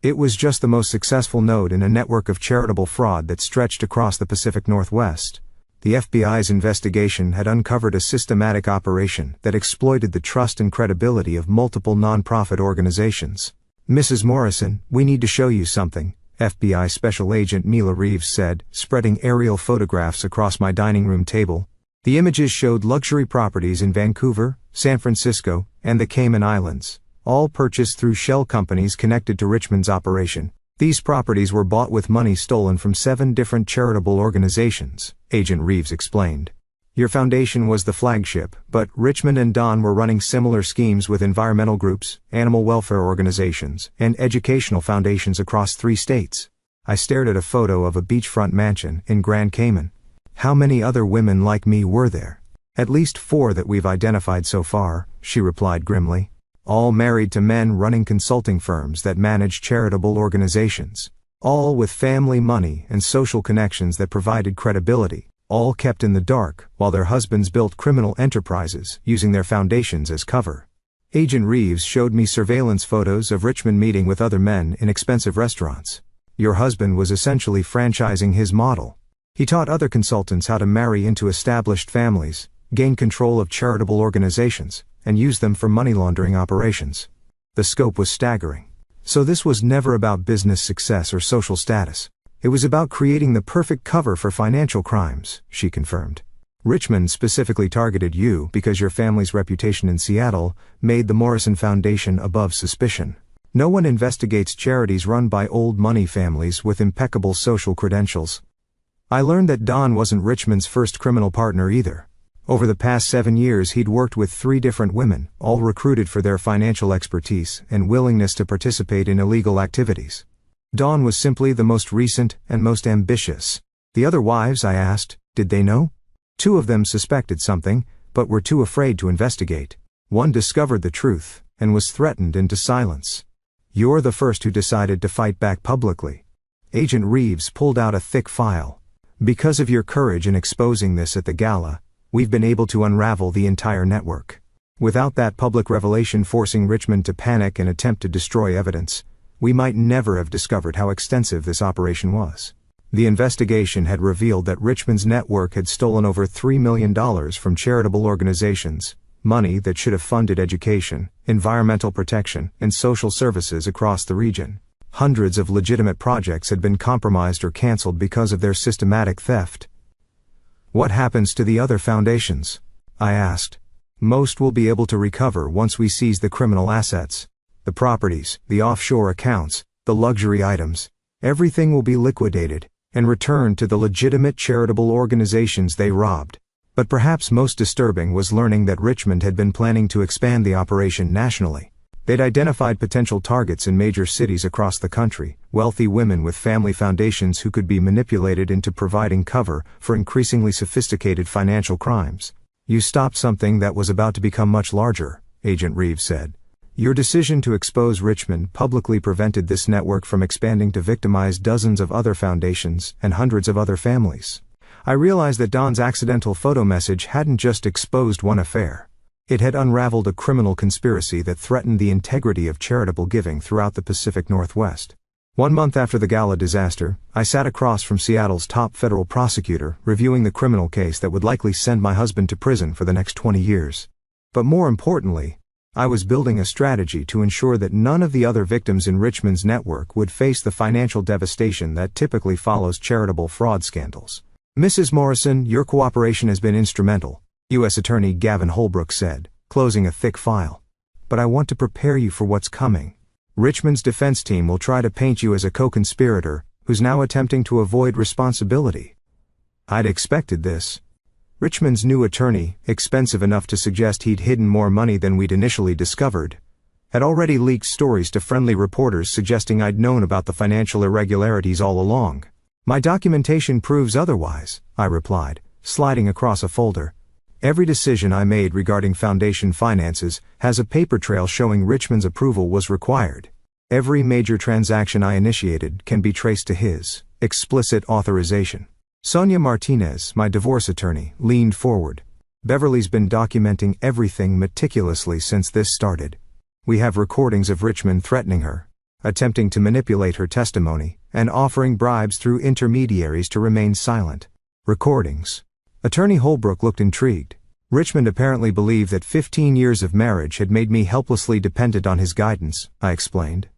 It was just the most successful node in a network of charitable fraud that stretched across the Pacific Northwest. The FBI's investigation had uncovered a systematic operation that exploited the trust and credibility of multiple nonprofit organizations. "Mrs. Morrison, we need to show you something," FBI Special Agent Mila Reeves said, spreading aerial photographs across my dining room table. The images showed luxury properties in Vancouver, San Francisco, and the Cayman Islands, all purchased through shell companies connected to Richmond's operation. These properties were bought with money stolen from 7 different charitable organizations, Agent Reeves explained. Your foundation was the flagship, but Richmond and Don were running similar schemes with environmental groups, animal welfare organizations, and educational foundations across 3 states. I stared at a photo of a beachfront mansion in Grand Cayman. How many other women like me were there? At least 4 that we've identified so far, she replied grimly. All married to men running consulting firms that manage charitable organizations. All with family money and social connections that provided credibility. All kept in the dark, while their husbands built criminal enterprises, using their foundations as cover. Agent Reeves showed me surveillance photos of Richmond meeting with other men in expensive restaurants. Your husband was essentially franchising his model. He taught other consultants how to marry into established families, gain control of charitable organizations, and use them for money laundering operations. The scope was staggering. So this was never about business success or social status. It was about creating the perfect cover for financial crimes, she confirmed. Richmond specifically targeted you because your family's reputation in Seattle made the Morrison Foundation above suspicion. No one investigates charities run by old money families with impeccable social credentials. I learned that Don wasn't Richmond's first criminal partner either. Over the past 7 years he'd worked with 3 different women, all recruited for their financial expertise and willingness to participate in illegal activities. Dawn was simply the most recent and most ambitious. The other wives, I asked, did they know? 2 of them suspected something, but were too afraid to investigate. One discovered the truth, and was threatened into silence. You're the first who decided to fight back publicly. Agent Reeves pulled out a thick file. Because of your courage in exposing this at the gala, we've been able to unravel the entire network. Without that public revelation forcing Richmond to panic and attempt to destroy evidence, we might never have discovered how extensive this operation was. The investigation had revealed that Richmond's network had stolen over $3 million from charitable organizations, money that should have funded education, environmental protection, and social services across the region. Hundreds of legitimate projects had been compromised or canceled because of their systematic theft. What happens to the other foundations? I asked. Most will be able to recover once we seize the criminal assets. The properties, the offshore accounts, the luxury items. Everything will be liquidated and returned to the legitimate charitable organizations they robbed. But perhaps most disturbing was learning that Richmond had been planning to expand the operation nationally. They'd identified potential targets in major cities across the country, wealthy women with family foundations who could be manipulated into providing cover for increasingly sophisticated financial crimes. You stopped something that was about to become much larger, Agent Reeves said. Your decision to expose Richmond publicly prevented this network from expanding to victimize dozens of other foundations and hundreds of other families. I realized that Don's accidental photo message hadn't just exposed one affair. It had unraveled a criminal conspiracy that threatened the integrity of charitable giving throughout the Pacific Northwest. 1 month after the Gala disaster, I sat across from Seattle's top federal prosecutor, reviewing the criminal case that would likely send my husband to prison for the next 20 years. But more importantly, I was building a strategy to ensure that none of the other victims in Richmond's network would face the financial devastation that typically follows charitable fraud scandals. Mrs. Morrison, your cooperation has been instrumental, U.S. Attorney Gavin Holbrook said, closing a thick file. But I want to prepare you for what's coming. Richmond's defense team will try to paint you as a co-conspirator who's now attempting to avoid responsibility. I'd expected this. Richmond's new attorney, expensive enough to suggest he'd hidden more money than we'd initially discovered, had already leaked stories to friendly reporters suggesting I'd known about the financial irregularities all along. My documentation proves otherwise, I replied, sliding across a folder. Every decision I made regarding foundation finances has a paper trail showing Richmond's approval was required. Every major transaction I initiated can be traced to his explicit authorization. Sonia Martinez, my divorce attorney, leaned forward. Beverly's been documenting everything meticulously since this started. We have recordings of Richmond threatening her, attempting to manipulate her testimony, and offering bribes through intermediaries to remain silent. Recordings. Attorney Holbrook looked intrigued. Richmond apparently believed that 15 years of marriage had made me helplessly dependent on his guidance, I explained.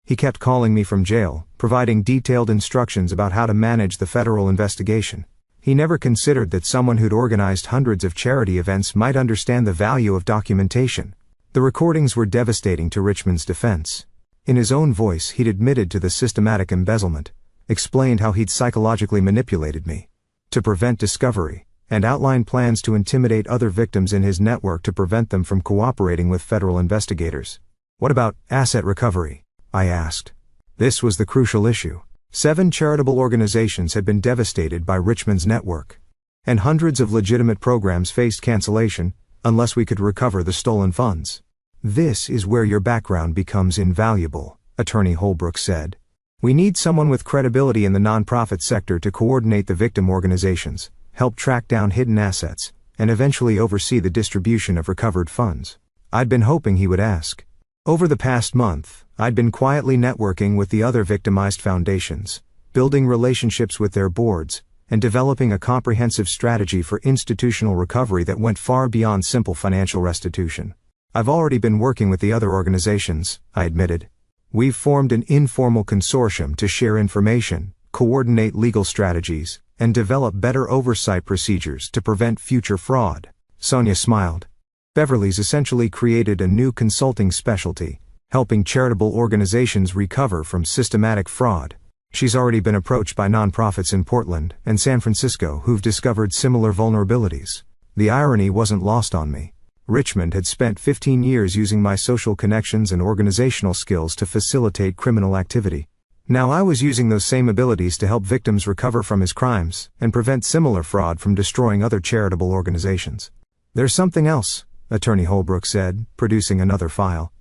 He kept calling me from jail, providing detailed instructions about how to manage the federal investigation. He never considered that someone who'd organized hundreds of charity events might understand the value of documentation. The recordings were devastating to Richmond's defense. In his own voice, he'd admitted to the systematic embezzlement, explained how he'd psychologically manipulated me to prevent discovery, and outlined plans to intimidate other victims in his network to prevent them from cooperating with federal investigators. What about asset recovery? I asked. This was the crucial issue. 7 charitable organizations had been devastated by Richmond's network, and hundreds of legitimate programs faced cancellation unless we could recover the stolen funds. This is where your background becomes invaluable, Attorney Holbrook said. We need someone with credibility in the nonprofit sector to coordinate the victim organizations, help track down hidden assets, and eventually oversee the distribution of recovered funds. I'd been hoping he would ask. Over the past month, I'd been quietly networking with the other victimized foundations, building relationships with their boards, and developing a comprehensive strategy for institutional recovery that went far beyond simple financial restitution. I've already been working with the other organizations, I admitted. We've formed an informal consortium to share information, coordinate legal strategies, and develop better oversight procedures to prevent future fraud. Sonia smiled. Beverly's essentially created a new consulting specialty, helping charitable organizations recover from systematic fraud. She's already been approached by nonprofits in Portland and San Francisco who've discovered similar vulnerabilities. The irony wasn't lost on me. Richmond had spent 15 years using my social connections and organizational skills to facilitate criminal activity. Now I was using those same abilities to help victims recover from his crimes and prevent similar fraud from destroying other charitable organizations. There's something else, Attorney Holbrook said, producing another file.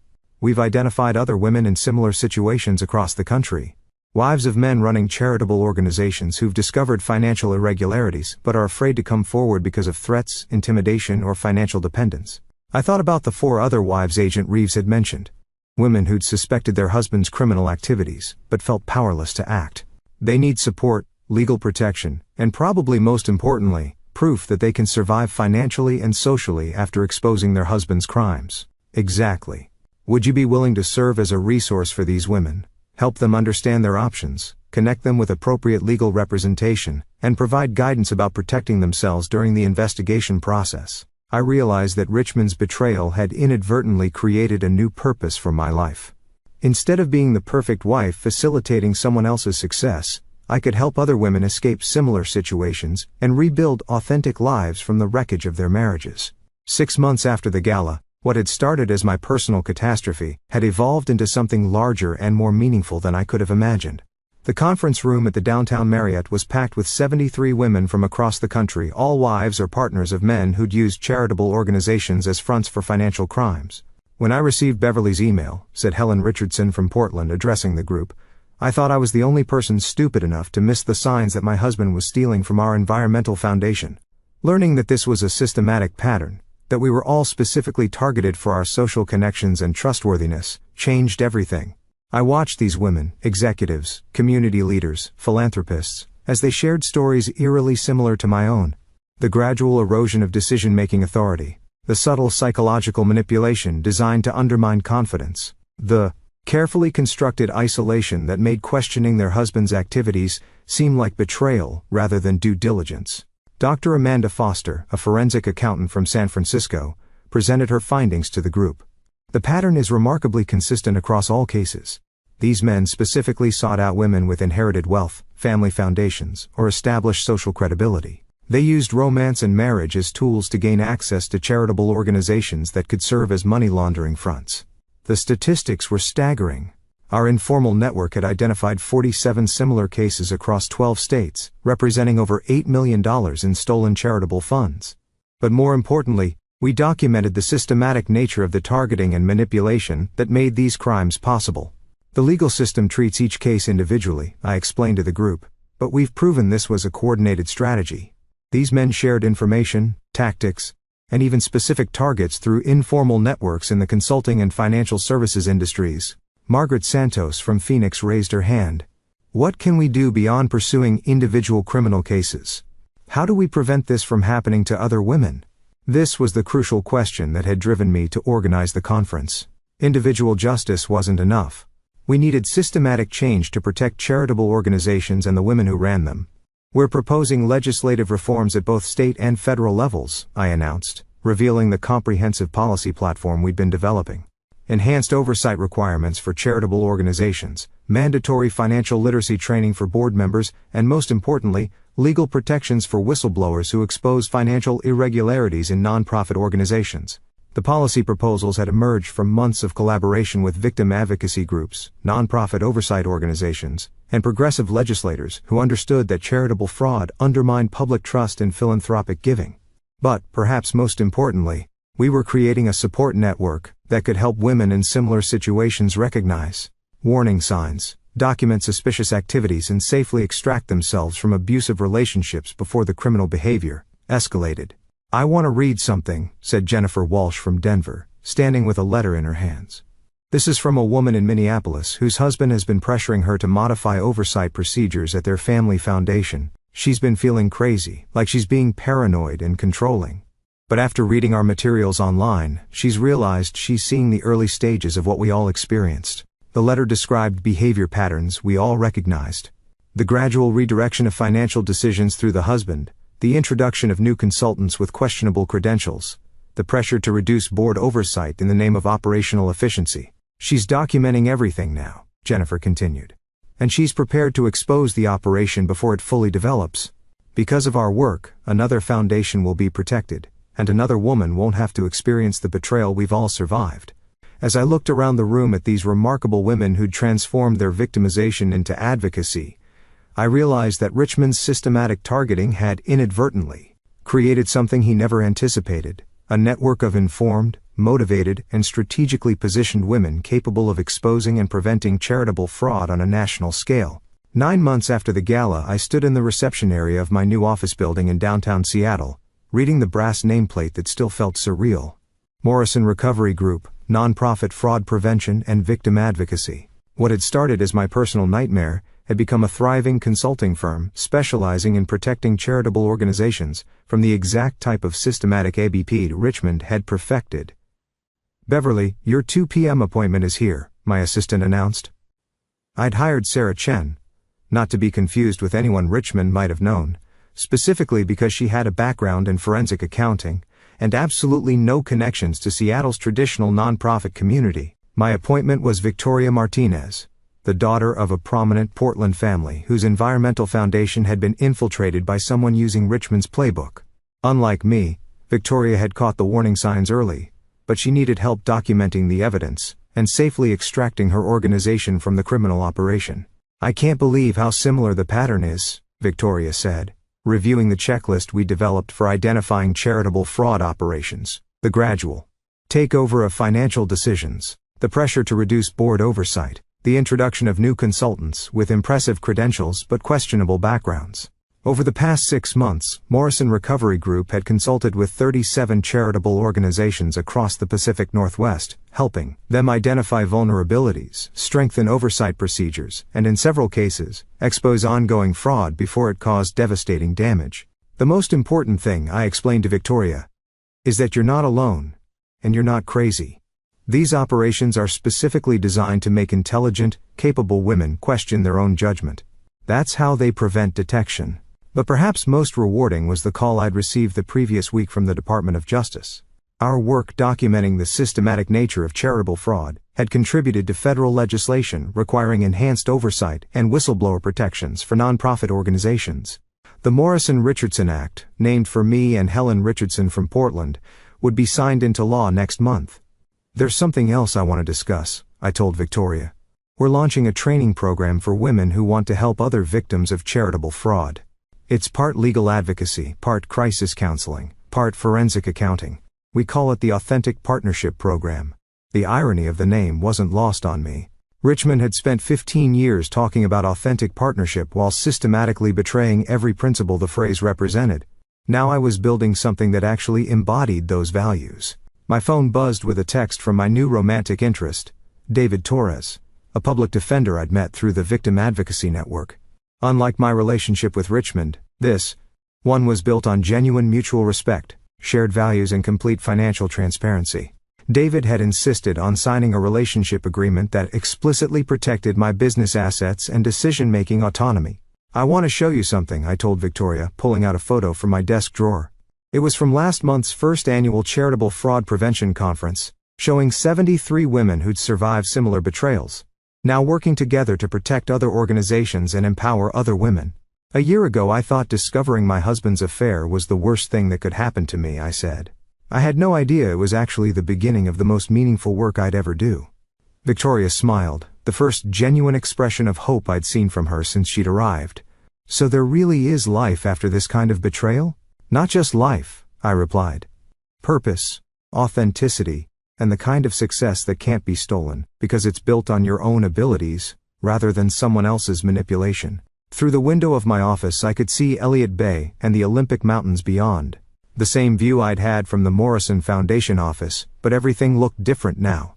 We've identified other women in similar situations across the country. Wives of men running charitable organizations who've discovered financial irregularities but are afraid to come forward because of threats, intimidation, or financial dependence. I thought about the 4 other wives Agent Reeves had mentioned. Women who'd suspected their husband's criminal activities but felt powerless to act. They need support, legal protection, and probably most importantly, proof that they can survive financially and socially after exposing their husband's crimes. Exactly. Would you be willing to serve as a resource for these women? Help them understand their options, connect them with appropriate legal representation, and provide guidance about protecting themselves during the investigation process. I realized that Richmond's betrayal had inadvertently created a new purpose for my life. Instead of being the perfect wife facilitating someone else's success, I could help other women escape similar situations and rebuild authentic lives from the wreckage of their marriages. 6 months after the gala, what had started as my personal catastrophe had evolved into something larger and more meaningful than I could have imagined. The conference room at the downtown Marriott was packed with 73 women from across the country, all wives or partners of men who'd used charitable organizations as fronts for financial crimes. When I received Beverly's email, said Helen Richardson from Portland addressing the group, I thought I was the only person stupid enough to miss the signs that my husband was stealing from our environmental foundation. Learning that this was a systematic pattern, that we were all specifically targeted for our social connections and trustworthiness, changed everything. I watched these women, executives, community leaders, philanthropists, as they shared stories eerily similar to my own. The gradual erosion of decision-making authority, the subtle psychological manipulation designed to undermine confidence, the carefully constructed isolation that made questioning their husband's activities seem like betrayal rather than due diligence. Dr. Amanda Foster, a forensic accountant from San Francisco, presented her findings to the group. The pattern is remarkably consistent across all cases. These men specifically sought out women with inherited wealth, family foundations, or established social credibility. They used romance and marriage as tools to gain access to charitable organizations that could serve as money laundering fronts. The statistics were staggering. Our informal network had identified 47 similar cases across 12 states, representing over $8 million in stolen charitable funds. But more importantly, we documented the systematic nature of the targeting and manipulation that made these crimes possible. The legal system treats each case individually, I explained to the group, but we've proven this was a coordinated strategy. These men shared information, tactics, and even specific targets through informal networks in the consulting and financial services industries. Margaret Santos from Phoenix raised her hand. What can we do beyond pursuing individual criminal cases? How do we prevent this from happening to other women? This was the crucial question that had driven me to organize the conference. Individual justice wasn't enough. We needed systematic change to protect charitable organizations and the women who ran them. We're proposing legislative reforms at both state and federal levels, I announced, revealing the comprehensive policy platform we'd been developing. enhanced oversight requirements for charitable organizations, mandatory financial literacy training for board members, and most importantly, legal protections for whistleblowers who expose financial irregularities in nonprofit organizations. The policy proposals had emerged from months of collaboration with victim advocacy groups, nonprofit oversight organizations, and progressive legislators who understood that charitable fraud undermined public trust in philanthropic giving. But, perhaps most importantly, we were creating a support network that could help women in similar situations recognize warning signs, document suspicious activities, and safely extract themselves from abusive relationships before the criminal behavior escalated. "I want to read something," said Jennifer Walsh from Denver, standing with a letter in her hands. "This is from a woman in Minneapolis whose husband has been pressuring her to modify oversight procedures at their family foundation. She's been feeling crazy, like she's being paranoid and controlling. But after reading our materials online, she's realized she's seeing the early stages of what we all experienced." The letter described behavior patterns we all recognized. The gradual redirection of financial decisions through the husband, the introduction of new consultants with questionable credentials, the pressure to reduce board oversight in the name of operational efficiency. "She's documenting everything now," Jennifer continued. "And she's prepared to expose the operation before it fully develops. Because of our work, another foundation will be protected, and another woman won't have to experience the betrayal we've all survived." As I looked around the room at these remarkable women who'd transformed their victimization into advocacy, I realized that Richmond's systematic targeting had inadvertently created something he never anticipated: a network of informed, motivated, and strategically positioned women capable of exposing and preventing charitable fraud on a national scale. 9 months after the gala, I stood in the reception area of my new office building in downtown Seattle, reading the brass nameplate that still felt surreal: Morrison Recovery Group, Nonprofit Fraud Prevention and Victim Advocacy. What had started as my personal nightmare had become a thriving consulting firm specializing in protecting charitable organizations from the exact type of systematic ABP Richmond had perfected. "Beverly, your 2 p.m. appointment is here," my assistant announced. I'd hired Sarah Chen, not to be confused with anyone Richmond might have known, specifically because she had a background in forensic accounting and absolutely no connections to Seattle's traditional nonprofit community. My appointment was Victoria Martinez, the daughter of a prominent Portland family whose environmental foundation had been infiltrated by someone using Richmond's playbook. Unlike me, Victoria had caught the warning signs early, but she needed help documenting the evidence and safely extracting her organization from the criminal operation. "I can't believe how similar the pattern is," Victoria said, reviewing the checklist we developed for identifying charitable fraud operations: the gradual takeover of financial decisions, the pressure to reduce board oversight, the introduction of new consultants with impressive credentials but questionable backgrounds. Over the past 6 months, Morrison Recovery Group had consulted with 37 charitable organizations across the Pacific Northwest, helping them identify vulnerabilities, strengthen oversight procedures, and in several cases, expose ongoing fraud before it caused devastating damage. "The most important thing," I explained to Victoria, "is that you're not alone, and you're not crazy. These operations are specifically designed to make intelligent, capable women question their own judgment. That's how they prevent detection." But perhaps most rewarding was the call I'd received the previous week from the Department of Justice. Our work documenting the systematic nature of charitable fraud had contributed to federal legislation requiring enhanced oversight and whistleblower protections for nonprofit organizations. The Morrison-Richardson Act, named for me and Helen Richardson from Portland, would be signed into law next month. "There's something else I want to discuss," I told Victoria. "We're launching a training program for women who want to help other victims of charitable fraud. It's part legal advocacy, part crisis counseling, part forensic accounting. We call it the Authentic Partnership Program." The irony of the name wasn't lost on me. Richmond had spent 15 years talking about authentic partnership while systematically betraying every principle the phrase represented. Now I was building something that actually embodied those values. My phone buzzed with a text from my new romantic interest, David Torres, a public defender I'd met through the Victim Advocacy Network. Unlike my relationship with Richmond, this one was built on genuine mutual respect, shared values, and complete financial transparency. David had insisted on signing a relationship agreement that explicitly protected my business assets and decision-making autonomy. "I want to show you something," I told Victoria, pulling out a photo from my desk drawer. It was from last month's first annual Charitable Fraud Prevention Conference, showing 73 women who'd survived similar betrayals, now working together to protect other organizations and empower other women. A year ago I thought discovering my husband's affair was the worst thing that could happen to me, I said. I had no idea it was actually the beginning of the most meaningful work I'd ever do. Victoria smiled, the first genuine expression of hope I'd seen from her since she'd arrived. So there really is life after this kind of betrayal? Not just life, I replied. Purpose, authenticity, and the kind of success that can't be stolen, because it's built on your own abilities, rather than someone else's manipulation. Through the window of my office I could see Elliott Bay and the Olympic Mountains beyond. The same view I'd had from the Morrison Foundation office, but everything looked different now.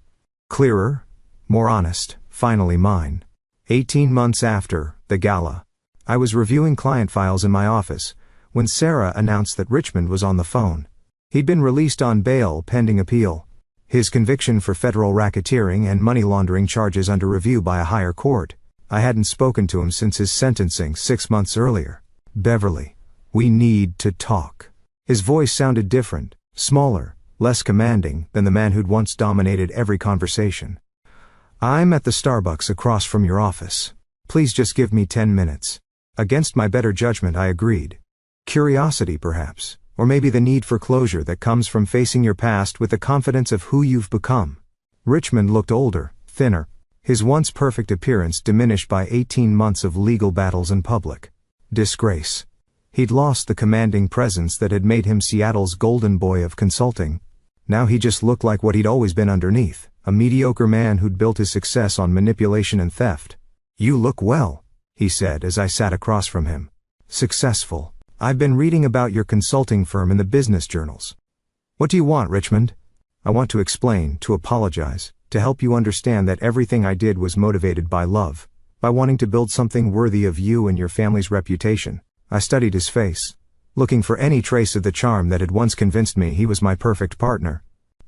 Clearer, more honest, finally mine. 18 months after the gala, I was reviewing client files in my office, when Sarah announced that Richmond was on the phone. He'd been released on bail pending appeal. His conviction for federal racketeering and money laundering charges under review by a higher court. I hadn't spoken to him since his sentencing 6 months earlier. Beverly, we need to talk. His voice sounded different, smaller, less commanding than the man who'd once dominated every conversation. I'm at the Starbucks across from your office. Please just give me 10 minutes. Against my better judgment I agreed. Curiosity perhaps, or maybe the need for closure that comes from facing your past with the confidence of who you've become. Richmond looked older, thinner, his once perfect appearance diminished by 18 months of legal battles in public. Disgrace. He'd lost the commanding presence that had made him Seattle's golden boy of consulting. Now he just looked like what he'd always been underneath, a mediocre man who'd built his success on manipulation and theft. You look well, he said as I sat across from him. Successful. I've been reading about your consulting firm in the business journals. What do you want, Richmond? I want to explain, to apologize, to help you understand that everything I did was motivated by love, by wanting to build something worthy of you and your family's reputation. I studied his face, looking for any trace of the charm that had once convinced me he was my perfect partner.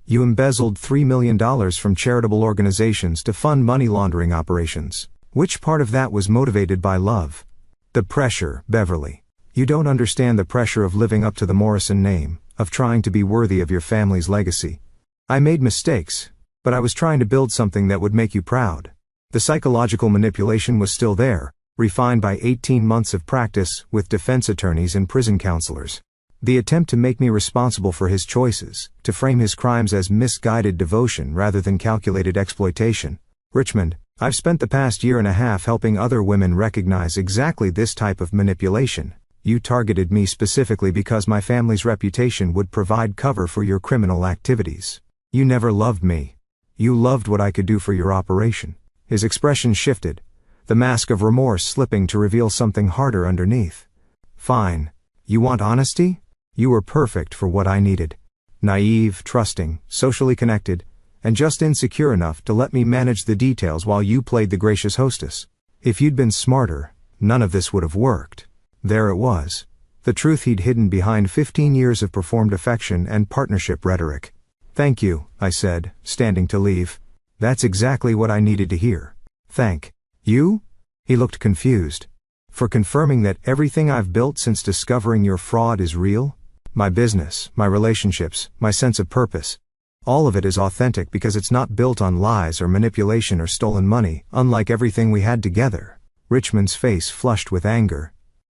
You embezzled $3 million from charitable organizations to fund money laundering operations. Which part of that was motivated by love? The pressure, Beverly. You don't understand the pressure of living up to the Morrison name, of trying to be worthy of your family's legacy. I made mistakes, but I was trying to build something that would make you proud. The psychological manipulation was still there, refined by 18 months of practice with defense attorneys and prison counselors. The attempt to make me responsible for his choices, to frame his crimes as misguided devotion rather than calculated exploitation. Richmond, I've spent the past year and a half helping other women recognize exactly this type of manipulation. You targeted me specifically because my family's reputation would provide cover for your criminal activities. You never loved me. You loved what I could do for your operation. His expression shifted, the mask of remorse slipping to reveal something harder underneath. Fine. You want honesty? You were perfect for what I needed. Naive, trusting, socially connected, and just insecure enough to let me manage the details while you played the gracious hostess. If you'd been smarter, none of this would have worked. There it was. The truth he'd hidden behind 15 years of performed affection and partnership rhetoric. Thank you, I said, standing to leave. That's exactly what I needed to hear. Thank you? He looked confused. For confirming that everything I've built since discovering your fraud is real? My business, my relationships, my sense of purpose. All of it is authentic because it's not built on lies or manipulation or stolen money, unlike everything we had together. Richmond's face flushed with anger.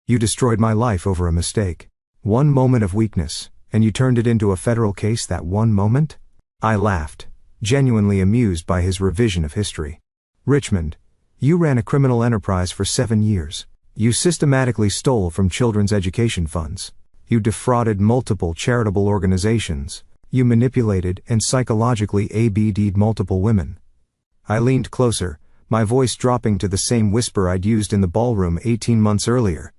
You destroyed my life over a mistake. One moment of weakness, and you turned it into a federal case that one moment? I laughed, genuinely amused by his revision of history. Richmond, you ran a criminal enterprise for 7 years. You systematically stole from children's education funds. You defrauded multiple charitable organizations. You manipulated and psychologically ABD'd multiple women. I leaned closer, my voice dropping to the same whisper I'd used in the ballroom 18 months earlier.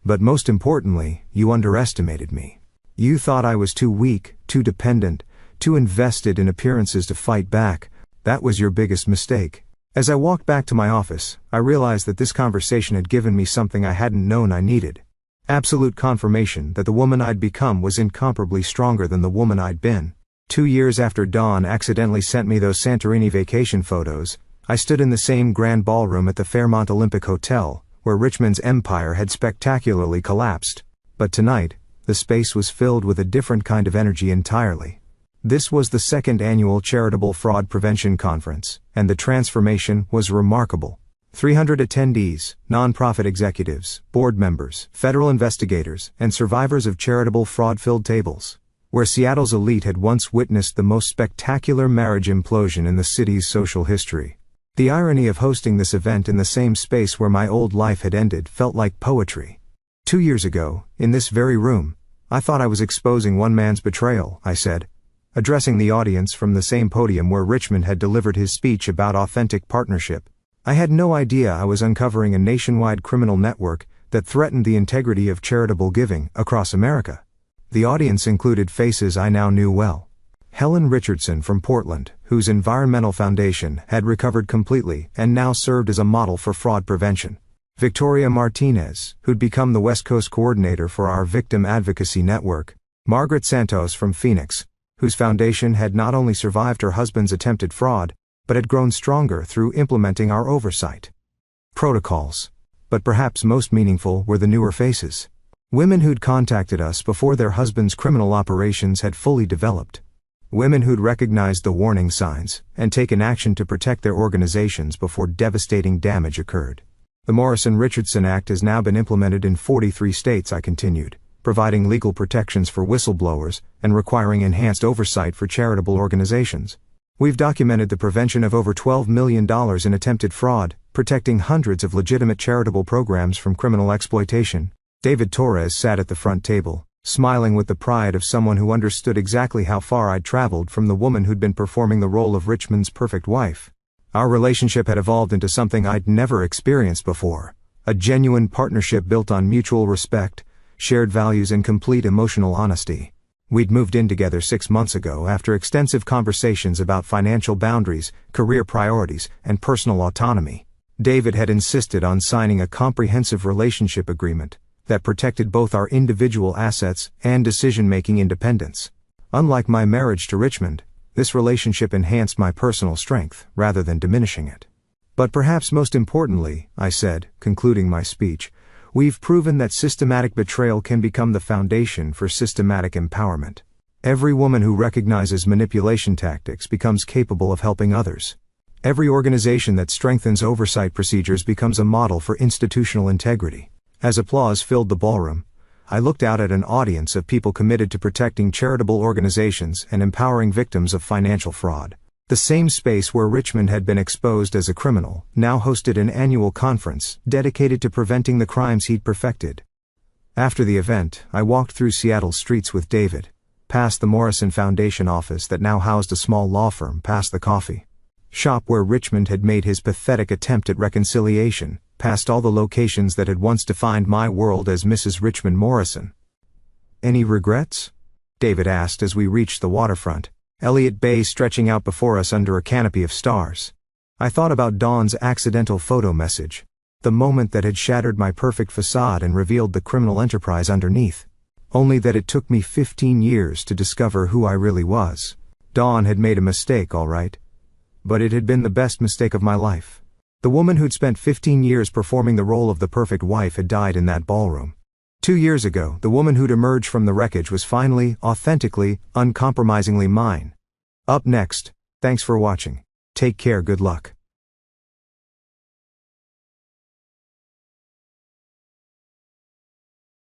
But most importantly, you underestimated me. You thought I was too weak, too dependent, too invested in appearances to fight back. That was your biggest mistake. As I walked back to my office, I realized that this conversation had given me something I hadn't known I needed. Absolute confirmation that the woman I'd become was incomparably stronger than the woman I'd been. 2 years after Dawn accidentally sent me those Santorini vacation photos, I stood in the same grand ballroom at the Fairmont Olympic Hotel, where Richmond's empire had spectacularly collapsed. But tonight, the space was filled with a different kind of energy entirely. This was the second annual Charitable Fraud Prevention Conference, and the transformation was remarkable. 300 attendees, nonprofit executives, board members, federal investigators, and survivors of charitable fraud filled tables. Where Seattle's elite had once witnessed the most spectacular marriage implosion in the city's social history. The irony of hosting this event in the same space where my old life had ended felt like poetry. 2 years ago, in this very room, I thought I was exposing one man's betrayal, I said, addressing the audience from the same podium where Richmond had delivered his speech about authentic partnership. I had no idea I was uncovering a nationwide criminal network that threatened the integrity of charitable giving across America. The audience included faces I now knew well. Helen Richardson from Portland, whose environmental foundation had recovered completely and now served as a model for fraud prevention. Victoria Martinez, who'd become the West Coast coordinator for our victim advocacy network. Margaret Santos from Phoenix, whose foundation had not only survived her husband's attempted fraud, but had grown stronger through implementing our oversight protocols. But perhaps most meaningful were the newer faces. Women who'd contacted us before their husbands' criminal operations had fully developed. Women who'd recognized the warning signs and taken action to protect their organizations before devastating damage occurred. The Morrison-Richardson Act has now been implemented in 43 states, I continued, providing legal protections for whistleblowers and requiring enhanced oversight for charitable organizations. We've documented the prevention of over $12 million in attempted fraud, protecting hundreds of legitimate charitable programs from criminal exploitation. David Torres sat at the front table, smiling with the pride of someone who understood exactly how far I'd traveled from the woman who'd been performing the role of Richmond's perfect wife. Our relationship had evolved into something I'd never experienced before, a genuine partnership built on mutual respect, shared values, and complete emotional honesty. We'd moved in together 6 months ago after extensive conversations about financial boundaries, career priorities, and personal autonomy. David had insisted on signing a comprehensive relationship agreement that protected both our individual assets and decision-making independence. Unlike my marriage to Richmond, this relationship enhanced my personal strength rather than diminishing it. But perhaps most importantly, I said, concluding my speech, we've proven that systematic betrayal can become the foundation for systematic empowerment. Every woman who recognizes manipulation tactics becomes capable of helping others. Every organization that strengthens oversight procedures becomes a model for institutional integrity. As applause filled the ballroom, I looked out at an audience of people committed to protecting charitable organizations and empowering victims of financial fraud. The same space where Richmond had been exposed as a criminal now hosted an annual conference dedicated to preventing the crimes he'd perfected. After the event, I walked through Seattle's streets with David, past the Morrison Foundation office that now housed a small law firm, past the coffee shop where Richmond had made his pathetic attempt at reconciliation, past all the locations that had once defined my world as Mrs. Richmond Morrison. "Any regrets?" David asked as we reached the waterfront, Elliott Bay stretching out before us under a canopy of stars. I thought about Dawn's accidental photo message, the moment that had shattered my perfect facade and revealed the criminal enterprise underneath. Only that it took me 15 years to discover who I really was. Dawn had made a mistake, all right. But it had been the best mistake of my life. The woman who'd spent 15 years performing the role of the perfect wife had died in that ballroom. 2 years ago, the woman who'd emerged from the wreckage was finally, authentically, uncompromisingly mine. Up next, thanks for watching. Take care, good luck.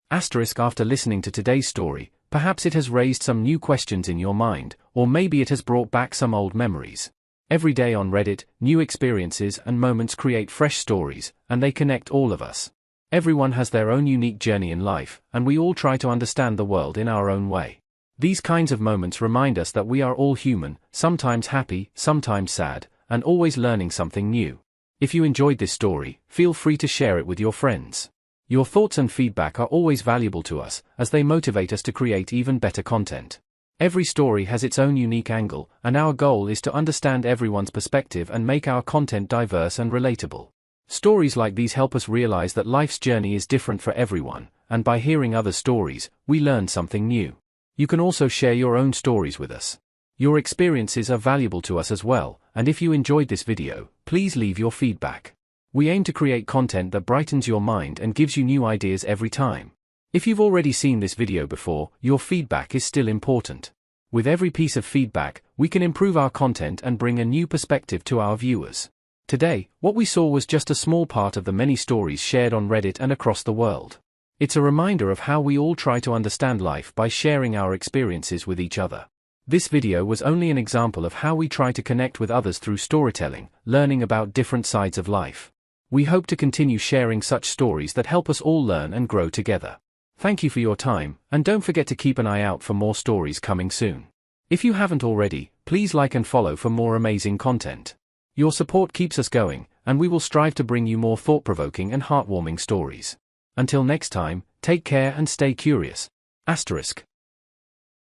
Asterisk after listening to today's story, perhaps it has raised some new questions in your mind, or maybe it has brought back some old memories. Every day on Reddit, new experiences and moments create fresh stories, and they connect all of us. Everyone has their own unique journey in life, and we all try to understand the world in our own way. These kinds of moments remind us that we are all human, sometimes happy, sometimes sad, and always learning something new. If you enjoyed this story, feel free to share it with your friends. Your thoughts and feedback are always valuable to us, as they motivate us to create even better content. Every story has its own unique angle, and our goal is to understand everyone's perspective and make our content diverse and relatable. Stories like these help us realize that life's journey is different for everyone, and by hearing other stories, we learn something new. You can also share your own stories with us. Your experiences are valuable to us as well, and if you enjoyed this video, please leave your feedback. We aim to create content that brightens your mind and gives you new ideas every time. If you've already seen this video before, your feedback is still important. With every piece of feedback, we can improve our content and bring a new perspective to our viewers. Today, what we saw was just a small part of the many stories shared on Reddit and across the world. It's a reminder of how we all try to understand life by sharing our experiences with each other. This video was only an example of how we try to connect with others through storytelling, learning about different sides of life. We hope to continue sharing such stories that help us all learn and grow together. Thank you for your time, and don't forget to keep an eye out for more stories coming soon. If you haven't already, please like and follow for more amazing content. Your support keeps us going, and we will strive to bring you more thought-provoking and heartwarming stories. Until next time, take care and stay curious. **